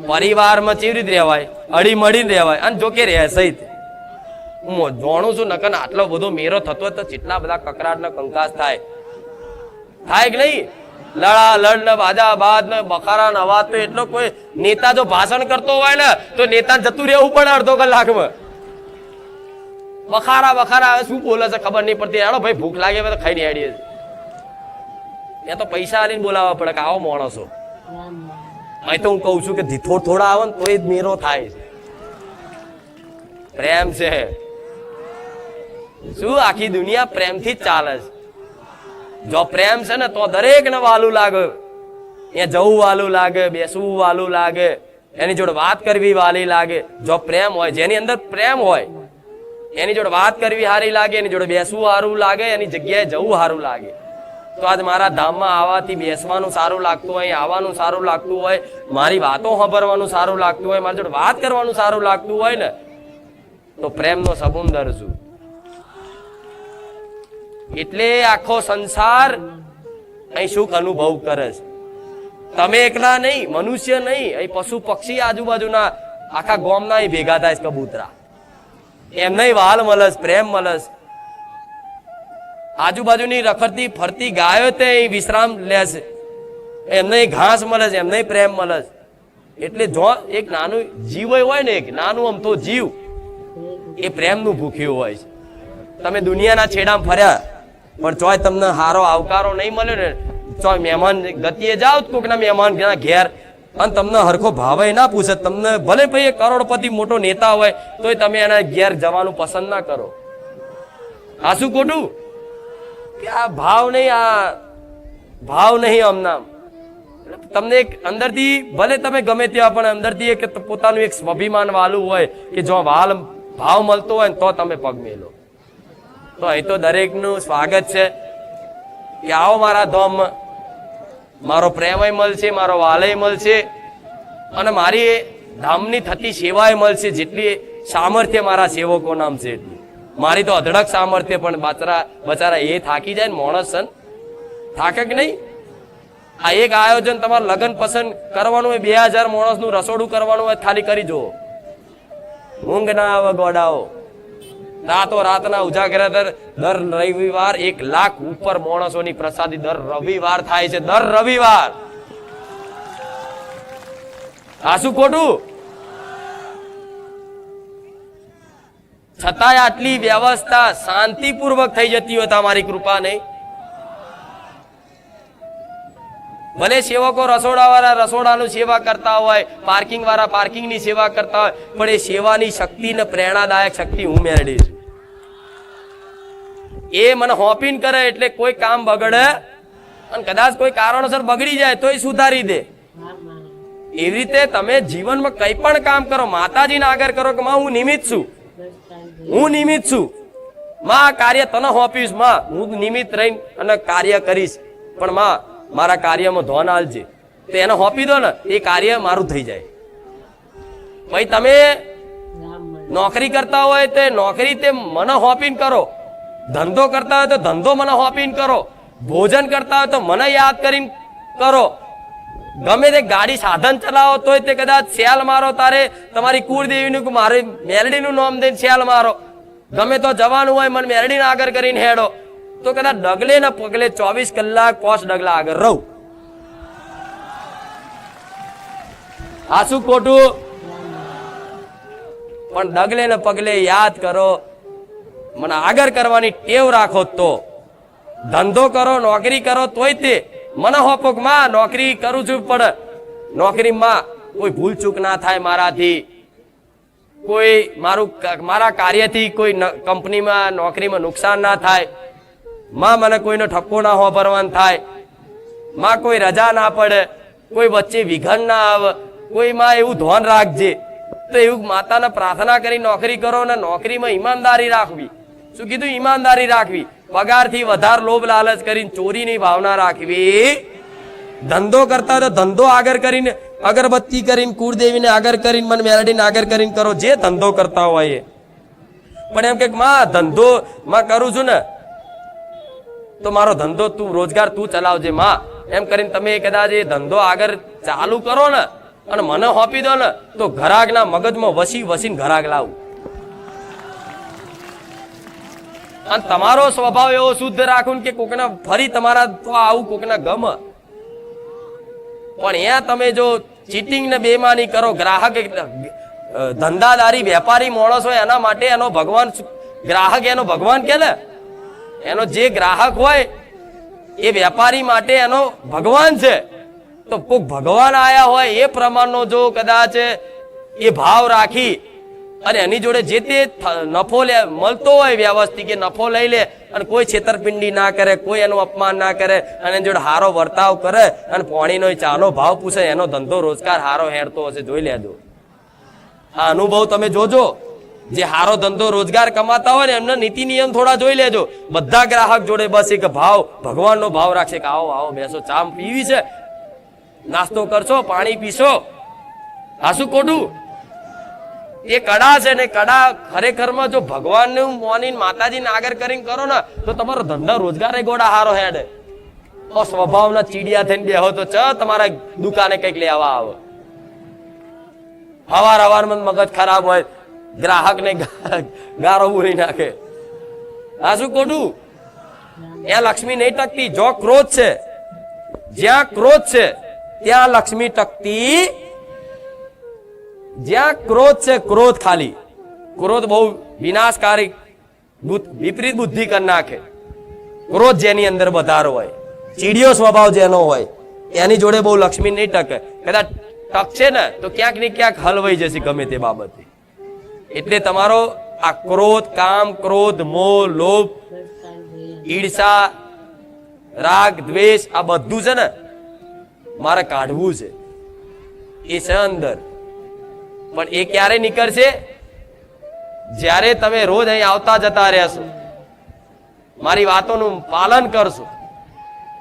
પરિવારમાં કેવી રીતે રહેવાય? અડી મળીને રહેવાય. અને જો કે રહેશે, હું જાણું છું નકન આટલો બધો મેરો થતો તો જેટલા બધા કકરાટ ને કંકાસ થાય કે નહીં? લડા લડ ને બાજા બાદ ને બખારા ને અવાજ. તો એટલો કોઈ નેતા જો ભાષણ કરતો હોય ને તો નેતા જતું રહેવું પણ અડધો કલાકમાં. બખારા શું બોલે છે ખબર નહીં પડતી. હેડો ભાઈ ભૂખ લાગે તો ખાઈને હેડીએ. ત્યાં તો પૈસા આલીને બોલાવવા પડે કે આવો માણસો. અહીં તો હું કઉ છું કે થોડા આવે ને તો એ જ મેરો થાય છે. પ્રેમ છે શું? આખી દુનિયા પ્રેમથી જ ચાલે છે. જો પ્રેમ છે ને તો દરેક ને વાલું લાગે, અહીંયા જવું વાલું લાગે, બેસવું વાલું લાગે, એની જોડે વાત કરવી વાલી લાગે. જો પ્રેમ હોય, જેની અંદર પ્રેમ હોય એની જોડે વાત કરવી સારી લાગે, એની જોડે બેસવું સારું લાગે, એની જગ્યાએ જવું સારું લાગે. તો આજ મારા ધામમાં આવવાથી બેસવાનું સારું લાગતું હોય, આવવાનું સારું લાગતું હોય, મારી વાતો સાંભળવાનું સારું લાગતું હોય, મારી જોડે વાત કરવાનું સારું લાગતું હોય ને, તો પ્રેમનો સમુદર છું. એટલે આખો સંસાર અહીં સુખ અનુભવ કરે છે. તમે એકલા નહીં, મનુષ્ય નહીં, અહીં પશુ પક્ષી આજુબાજુના આખા ગામના અહીં ભેગા થાય છે. કબૂતરા એમને વાલ મળસ, પ્રેમ મળસ. આજુબાજુની રખડતી ફરતી ગાયો તે વિશ્રામ લેશે, એમને ઘાસ મળે છે, એમને પ્રેમ મળે છે. એટલે જો એક નાનું જીવ હોય ને, એક નાનું અમથો જીવ એ પ્રેમનું ભૂખ્યું હોય છે. તમે દુનિયાના છેડામાં ફર્યા પણ ચોય તમને સારો આવકારો નહીં મળ્યો ને, ચોય મહેમાન ગતિએ જાઓ કોકના મહેમાન ઘેર અને તમને હરખો ભાવે ના પૂછે, તમને ભલે ભાઈ કરોડપતિ મોટો નેતા હોય તોય તમે એના ઘેર જવાનું પસંદ ના કરો. આ શું ખોટું? કે આ ભાવ નહીં આમનામ. તમને એક અંદરથી ભલે તમે ગમે ત્યાં પણ અંદરથી એક પોતાનું એક સ્વાભિમાન વાલું હોય કે જો ભાવ મળતો હોય ને તો તમે પગ મેલો. તો અહીં તો દરેકનું સ્વાગત છે કે આવો મારા ધામમાં. મારો પ્રેમય મળશે, મારો વાલય મળશે અને મારી ધામની થતી સેવાય મળશે. જેટલી સામર્થ્ય મારા સેવકો નામ છે એટલી. મારી તો અધડક સામર્થ્ય, પણ બચારા એ થાકી જાય ને માણસ છે, થાકે કે નહીં? આ એક આયોજન તમારે લગ્ન પસંદ કરવાનું હોય, 2000 માણસનું રસોડું કરવાનું હોય, ખાલી કરી જુઓ. ઊંઘ ના આવે ગોડાઓ. રાતો રાતના ઉજાગરા દર રવિવાર 1 લાખ ઉપર માણસોની પ્રસાદી દર રવિવાર થાય છે. દર રવિવાર. આ શું ખોટું? છતાંય આટલી વ્યવસ્થા શાંતિપૂર્વક થઈ જતી હોય તમારી કૃપા નહીં. ભલે સેવકો રસોડાવાળા રસોડાનું સેવા કરતા હોય, પાર્કિંગ વાળા પાર્કિંગની સેવા કરતા હોય, પણ એ સેવાની શક્તિ ને પ્રેરણાદાયક શક્તિ હું મેળવીશ. એ મને હોપીન કરે એટલે કોઈ કામ બગડે અને કદાચ કોઈ કારણોસર બગડી જાય તો એ સુધારી દે. એવી રીતે તમે જીવનમાં કઈ પણ કામ કરો, માતાજીને આગળ કરો કે માં હું નિમિત્ત છું, હું નિમિત્ત છું, માં આ કાર્ય તને હોપીશ, માં હું નિમિત્ત રહીને અને કાર્ય કરીશ, પણ માં મારા કાર્યમાં ધોન આલજે. તો એને હોપી દો ને, એ કાર્ય મારું થઈ જાય. ભાઈ તમે નોકરી કરતા હોય તો નોકરી તે મને હોપીને કરો, ધંધો કરતા હોય તો ધંધો મને હોપીને કરો, ભોજન કરતા હોય તો મને યાદ કરીને કરો. ગમે તે ગાડી સાધન ચલાવો તોય તે કદાચ સેલ મારો, તારે તમારી કુળદેવીનું મારે મેલડીનું નામ દઈને સેલ મારો. ગમે તો જવાનું હોય મને મેલડીને આગળ કરીને હેડો, તો કદાચ ડગલે ને પગલે 24 કલાક 5 ડગલા આગળ રહું. આ શું ખોટું? પણ ડગલે ને પગલે યાદ કરો, મને આગળ કરવાની ટેવ રાખો. તો ધંધો કરો, નોકરી કરો તોય તે મને હોપો કે માં નોકરી કરું છું, પણ નોકરીમાં કોઈ ભૂલ ચૂક ના થાય મારાથી, કોઈ મારા કાર્યથી કોઈ કંપનીમાં નોકરીમાં નુકસાન ના થાય, માં મને કોઈનો ઠપકો ના હોભરવાનું થાય, માં કોઈ રજા ના પડે, કોઈ વચ્ચે વિઘન ના આવે, કોઈ માં એવું ધ્યાન રાખજે. તો એવું માતાને પ્રાર્થના કરી નોકરી કરો ને નોકરીમાં ઈમાનદારી રાખવી. શું કીધું? ઈમાનદારી રાખવી. પગારથી વધારે લોભ લાલચ કરીને ચોરીની ભાવના રાખવી. ધંધો કરતા તો ધંધો આગળ કરીને, અગરબત્તી કરીને, કુળદેવીને આગળ કરીને, મને મેલડીને આગળ કરીને કરો, જે ધંધો કરતા હોય એ. પણ એમ કે માં ધંધો માં કરું છું ને તો મારો ધંધો તું રોજગાર તું ચલાવજે માં, એમ કરીને તમે કદાચ એ ધંધો આગળ ચાલુ કરો ને અને મને હોપી દો ને તો ઘરાકના મગજમાં વસીને ઘરાક લાવું. અને તમારો સ્વભાવ એવો શુદ્ધ રાખું કે કોકના ફરી તમારા તો આવું કોકના ગમ. પણ અહીંયા તમે જો ચીટિંગ ને બેમાની કરો, ગ્રાહક ધંધાદારી વેપારી માણસ હોય એના માટે એનો ભગવાન, ગ્રાહક એનો ભગવાન કે ને, એનો જે ગ્રાહક હોય એ વેપારી માટે એનો ભગવાન છે. તો કોક ભગવાન આયા હોય એ પ્રમાણનો જો કદાચ એ ભાવ રાખી અને એની જોડે જે તે નફો મળતો હોય વ્યવસ્થિત કે નફો લઈ લે અને કોઈ છેતરપિંડી ના કરે, કોઈ એનું અપમાન ના કરે અને એની જોડે હારો વર્તાવ કરે અને પાણીનો ચાનો ભાવ પૂછે, એનો ધંધો રોજગાર હારો હેડતો હશે. જોઈ લેજો આ અનુભવ તમે જોજો. જે હારો ધંધો રોજગાર કમાતા હોય ને એમના નીતિ નિયમ થોડા જોઈ લેજો. બધા ગ્રાહક જોડે બસ એક ભાવ, ભગવાનનો ભાવ રાખશે કે આવો આવો બેસો, ચા પીવી છે, નાસ્તો કરશો, પાણી પીશો. આ શું ખોટું? એ કડા છે ને કડા ખરેખરમાં જો ભગવાનનું મોનીને માતાજીને આગળ કરીને કરો ને તો તમારો ધંધા રોજગાર ગોડા હારો હેડે. સ્વભાવના ચીડિયા થઈને બેહો તો તમારા દુકાને કઈક લેવા આવે. હવારમાં મગજ ખરાબ હોય, ગ્રાહક ને ગારો બોલી નાખે. આ શું ખોટું? એ લક્ષ્મી નહીં ટકતી. જો ક્રોધ છે, જ્યાં ક્રોધ છે ત્યાં લક્ષ્મી ટકતી. જ્યાં ક્રોધ છે, ક્રોધ ખાલી, ક્રોધ બહુ વિનાશકારી વિપરીત બુદ્ધિ કરી નાખે. ક્રોધ જેની અંદર વધારો હોય, ચીડિયો સ્વભાવ જેનો હોય એની જોડે બહુ લક્ષ્મી નહીં ટકે. કદાચ ટકશે ને તો ક્યાંક ને ક્યાંક હલવાઈ જશે ગમે તે બાબતે. એટલે તમારો આ ક્રોધ, કામ, ક્રોધ, મોહ, લોભ, ઈર્ષા, રાગ, દ્વેષ આ બધું છે ને મારે કાઢવું છે. એ છે અંદર. પણ એ ક્યારે નીકળશે? જ્યારે તમે રોજ અહીં આવતા જતા રહેશો, મારી વાતોનું પાલન કરશો,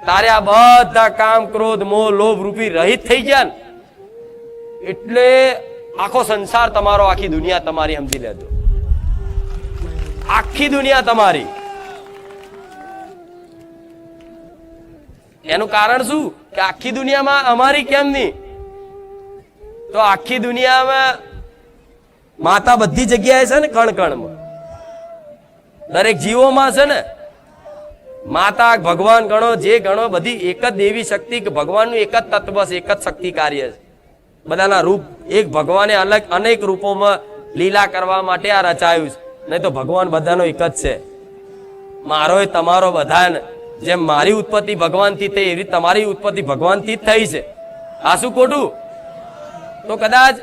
તારે આ બધા કામ, ક્રોધ, મોહ, લોભ રૂપી રહિત થઈ ગયા ને એટલે આખો સંસાર તમારો, આખી દુનિયા તમારી સમજી લેજો. આખી દુનિયા તમારી. એનું કારણ શું? કે આખી દુનિયામાં અમારી કેમ નહીં? તો આખી દુનિયામાં માતા બધી જગ્યાએ છે ને, કણ કણમાં દરેક જીવોમાં છે ને માતા. ભગવાન ગણો જે ગણો, બધી એક જ દેવી શક્તિ, કે ભગવાનનું એક જ તત્વ છે, એક જ શક્તિ કાર્ય છે. બધાના રૂપ એક, ભગવાને અલગ અનેક રૂપોમાં લીલા કરવા માટે આ રચાયું છે. નહીં તો ભગવાન બધાનો એક જ છે. મારો એ તમારો બધા, જેમ મારી ઉત્પત્તિ ભગવાનથી થઈ એવી તમારી ઉત્પત્તિ ભગવાનથી જ થઈ છે. આ શું ખોટું? તો કદાચ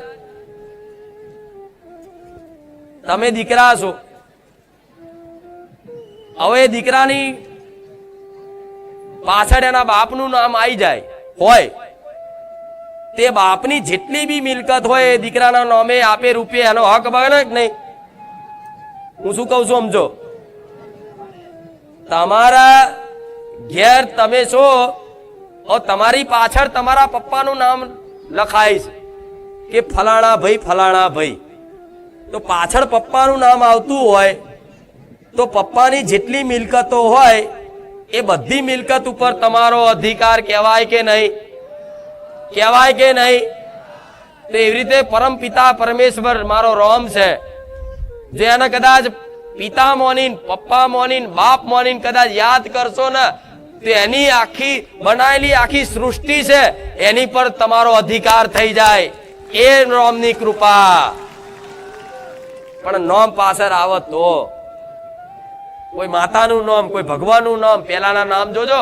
તમે દીકરા છો, હવે દીકરાની પાછળ એના બાપનું નામ આવી જાય હોય, તે બાપની જેટલી બી મિલકત હોય એ દીકરાના નામે આપે રૂપિયા, એનો હક બને કે નહીં? હું શું કહું છું સમજો. તમારા ઘેર તમે છો, તમારી પાછળ તમારા પપ્પાનું નામ લખાય છે કે ફલાણા ભાઈ ફલાણા ભાઈ. તો પાછળ પપ્પાનું નામ આવતું હોય તો પપ્પાની જેટલી મિલકતો હોય એ બધી મિલકત ઉપર તમારો અધિકાર કહેવાય કે નહીં? કહેવાય કે નહીં? તો એવી રીતે પરમ પિતા પરમેશ્વર મારો રોમ છે, જે એને કદાચ પિતા મોનીન, પપ્પા મોનીન, બાપ મોનીન કદાચ યાદ કરશો ને, તો એની આખી બનાયેલી આખી સૃષ્ટિ છે એની પર તમારો અધિકાર થઈ જાય. એ નોમની કૃપા. પણ નોમ પાછળ આવે તો કોઈ માતાનું નામ, કોઈ ભગવાનનું નામ, પેલાના નામ જોજો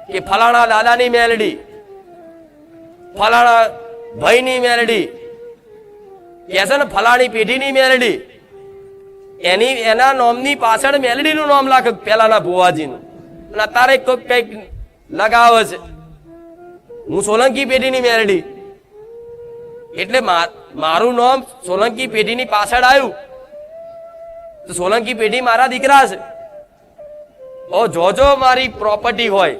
કે ફલાણા દાદાની મેલડી, ફલાણા ભાઈની મેલડી, કે છે ને ફલાણી પેઢીની મેલડી, એના નામની પાછળ મેલડીનું નામ લાગે પેલાના ભુવાજીનું. અને અત્યારે કઈક લગાવે છે, હું સોલંકી પેઢીની મેલડી, એટલે મારું નામ સોલંકી પેઢીની પાછળ આવ્યું તો સોલંકી પેઢી મારા દીકરા છે. ઓ જોજો મારી પ્રોપર્ટી હોય,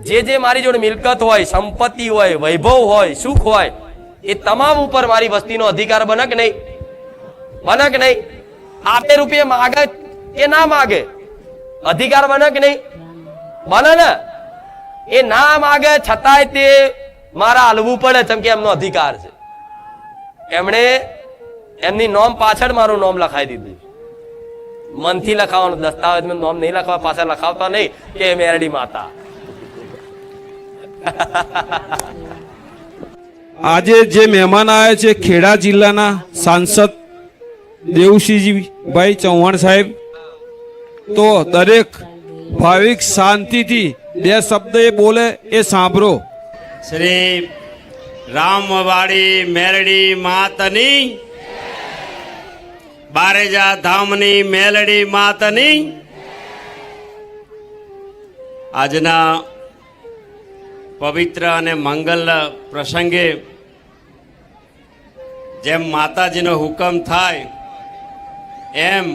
જે મારી જોડે મિલકત હોય, સંપત્તિ હોય, વૈભવ હોય, સુખ હોય, એ તમામ ઉપર મારી વસ્તીનો અધિકાર બને કે નહીં? બને કે નહીં? આપે રૂપિયા માગે કે ના માગે, અધિકાર બને કે નહીં? બને ને. એ ના માગે છતાંય તે મારા હાલવું પડે, જેમ કે એમનો અધિકાર છે. એમણે એમની નોમ પાછળ મારું નામ લખાઈ દીધું. મનથી લખાવાનું, દસ્તાવેજમાં નામ નહીં લખવા, પાછળ લખાવતા નહીં કે મેરડી માતા. આજે જે મહેમાન આવ્યા છે ખેડા જિલ્લાના સાંસદ દેવસિંહજીભાઈ ચૌહાણ સાહેબ, તો દરેક ભાવિક શાંતિથી બે શબ્દ એ બોલે એ સાંભળો. શ્રી રામવાડી મેલડી માતની, બારેજા ધામની મેલડી માતની. આજના પવિત્ર અને મંગલ પ્રસંગે જેમ માતાજીનો હુકમ થાય એમ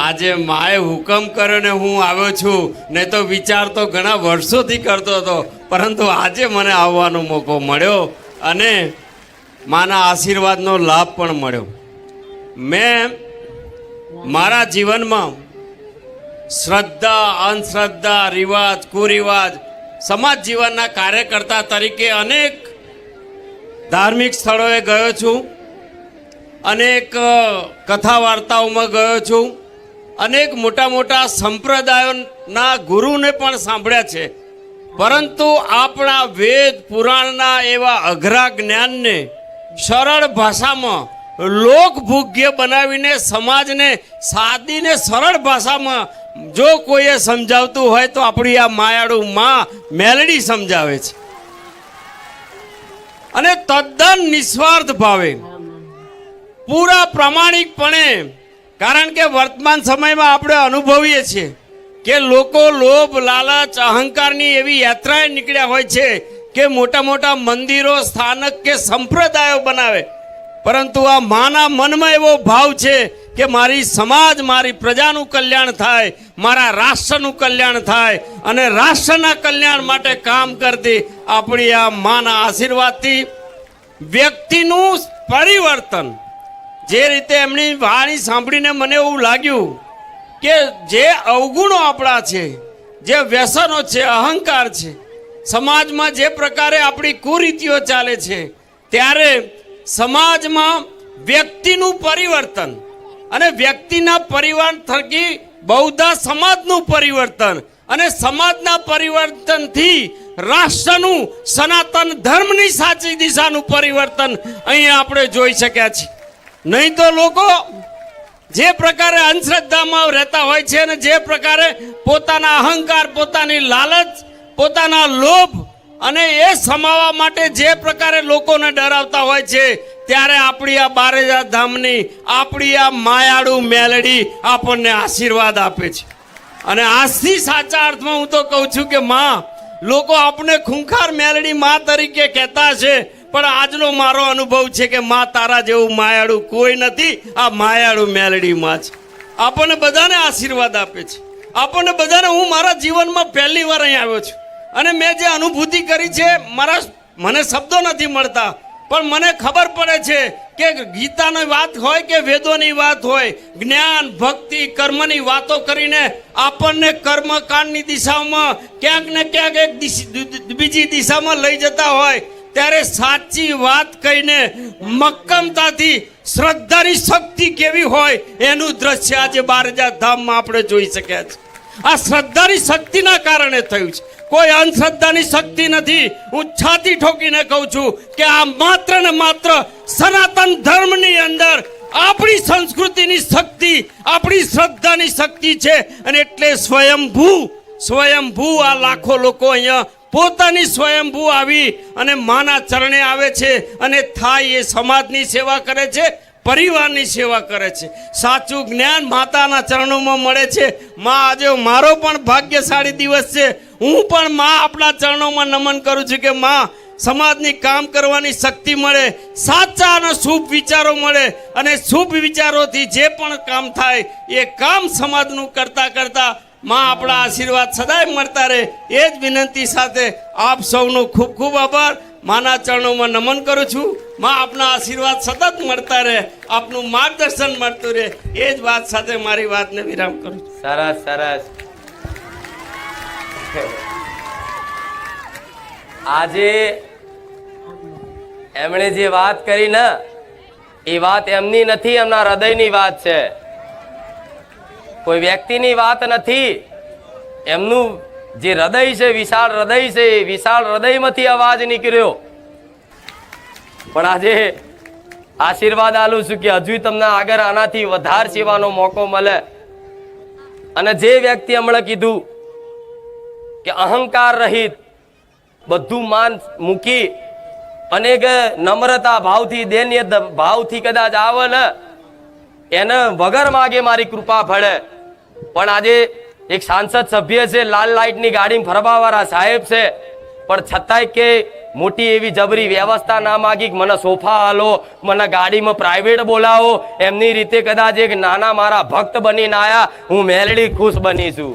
આજે માએ હુકમ કર્યો ને હું આવ્યો છું. ને તો વિચાર તો ઘણા વર્ષોથી કરતો હતો, પરંતુ આજે મને આવવાનો મોકો મળ્યો અને માના આશીર્વાદનો લાભ પણ મળ્યો. મેં મારા જીવનમાં શ્રદ્ધા, અંધશ્રદ્ધા, રિવાજ, કુરિવાજ, સમાજ જીવનના કાર્યકર્તા તરીકે અનેક ધાર્મિક સ્થળોએ ગયો છું, અનેક કથા વાર્તાઓમાં ગયો છું, અનેક મોટા મોટા સંપ્રદાયોના ગુરુને પણ સાંભળ્યા છે. પરંતુ આપણા વેદ પુરાણના એવા અઘરા જ્ઞાનને સરળ ભાષામાં લોકભોગ્ય બનાવીને સમાજને સાદીને સરળ ભાષામાં જો કોઈએ સમજાવતું હોય તો આપણી આ માયાળુ માં મેલડી સમજાવે છે. અને તદ્દન નિસ્વાર્થ ભાવે, પૂરા પ્રામાણિકપણે. કારણ કે વર્તમાન સમયમાં આપણે અનુભવીએ છીએ કે લોકો લોભ, લાલચ, અહંકારની એવી યાત્રાએ નીકળ્યા હોય છે કે મોટા મોટા મંદિરો, સ્થાનક કે સંપ્રદાયો બનાવે. પરંતુ આ માના મનમાં એવો ભાવ છે કે મારી સમાજ, મારી પ્રજાનું કલ્યાણ થાય, મારા રાષ્ટ્રનું કલ્યાણ થાય, અને રાષ્ટ્રના કલ્યાણ માટે કામ કરતી આપણી આ માના આશીર્વાદથી વ્યક્તિનું પરિવર્તન. જે રીતે એમની વાણી સાંભળીને મને એવું લાગ્યું કે જે અવગુણો આપણા છે, જે વ્યસનો છે, અહંકાર છે, સમાજમાં જે પ્રકારે આપણી કુરીતિઓ ચાલે છે, ત્યારે સમાજમાં વ્યક્તિનું પરિવર્તન અને વ્યક્તિના પરિવર્તન થકી બહુધા સમાજનું પરિવર્તન અને સમાજના પરિવર્તનથી રાષ્ટ્રનું સનાતન ધર્મની સાચી દિશાનું પરિવર્તન અહીંયા આપણે જોઈ શક્યા છીએ. નહીં તો લોકો જે પ્રકારે અંધશ્રદ્ધામાં રહેતા હોય છે અને જે પ્રકારે પોતાના અહંકાર, પોતાની લાલચ, પોતાના લોભ અને એ સમાવવા માટે જે પ્રકારે લોકોને ડરાવતા હોય છે, ત્યારે આપણી આ બારેજા ધામની આપણી આ માયાળુ મેલડી આપણને આશીર્વાદ આપે છે. અને આજથી સાચા અર્થમાં હું તો કહું છું કે માં, લોકો આપણે ખૂંખાર મેલડી માં તરીકે કહેતા છે, પણ આજનો મારો અનુભવ છે કે માં તારા જેવું માયાળુ કોઈ નથી. આ માયાળુ મેલડી માં છે, આપણને બધાને આશીર્વાદ આપે છે. આપણને બધાને, હું મારા જીવનમાં પહેલી વાર અહીં આવ્યો છું અને મેં જે અનુભૂતિ કરી છે, મને શબ્દો નથી મળતા, પણ મને ખબર પડે છે કે ગીતાની વાત હોય કે વેદોની વાત હોય, જ્ઞાન, ભક્તિ, કર્મની વાતો કરીને આપણને કર્મકાંડની દિશામાં ક્યાંક ને ક્યાંક એક બીજી દિશામાં લઈ જતા હોય, ત્યારે સાચી વાત કહીને મક્કમતાથી શ્રદ્ધાની શક્તિ કેવી હોય એનું દ્રશ્ય આજે બારેજા ધામમાં આપણે જોઈ શક્યા છે. આ શ્રદ્ધાની શક્તિના કારણે થયું છે, કોઈ અંધશ્રદ્ધાની શક્તિ નથી. હું છાતી ઠોકીને કહું છું કે આ માત્ર ને માત્ર સનાતન ધર્મની અંદર આપણી સંસ્કૃતિની શક્તિ, આપણી શ્રદ્ધાની શક્તિ છે. અને એટલે સ્વયંભૂ આ લાખો લોકો અહીંયા પોતાની સ્વયંભૂ આવી અને માના ચરણે આવે છે અને થાય એ સમાજની સેવા કરે છે, પરિવારની સેવા કરે છે. સાચું જ્ઞાન માતાના ચરણોમાં મળે છે. માં, આજે મારો પણ ભાગ્યશાળી દિવસ છે. હું પણ માં આપણા ચરણોમાં નમન કરું છું કે માં, સમાજની કામ કરવાની શક્તિ મળે, સાચા અને શુભ વિચારો મળે અને શુભ વિચારોથી જે પણ કામ થાય એ કામ સમાજનું કરતા કરતા માં આપણા આશીર્વાદ સદાય મળતા રહે. એ જ વિનંતી સાથે આપ સૌનો ખૂબ ખૂબ આભાર. માના ચરણોમાં નમન કરું છું. માં આપના આશીર્વાદ સતત મળતા રહે, આપનું માર્ગદર્શન મળતું રહે. એ જ વાત સાથે મારી વાતને વિરામ કરું છું. સરસ સરસ. આજે એમણે જે વાત કરી ને, એ વાત એમની નથી, એમના હૃદયની વાત છે. કોઈ વ્યક્તિની વાત નથી. એમનું જે હૃદય છે, વિશાળ હૃદય છે, વિશાળ હૃદયમાંથી અવાજ નીકળ્યો. પણ આજે આશીર્વાદ આલું છું કે હજુ તમને આગળ આનાથી વધારે સેવાનો મોકો મળે. અને જે વ્યક્તિ હમણાં કીધું કે અહંકાર રહિત બધું માન મૂકી અને નમ્રતા ભાવથી, દૈન્ય ભાવથી કદાચ આવે ને, એને વગર માગે મારી કૃપા ફળે. પણ આજે એક સાંસદ સભ્ય છે, લાલ લાઇટની ગાડીમાં ફરવાવાળા સાહેબ છે, પણ છતાંય કે મોટી એવી જબરી વ્યવસ્થા ના માગી, મને સોફા હાલો, મને ગાડીમાં પ્રાઇવેટ બોલાવો. એમની રીતે કદાચ એક નાના મારા ભક્ત બનીને આયા, હું મેલડી ખુશ બની છું.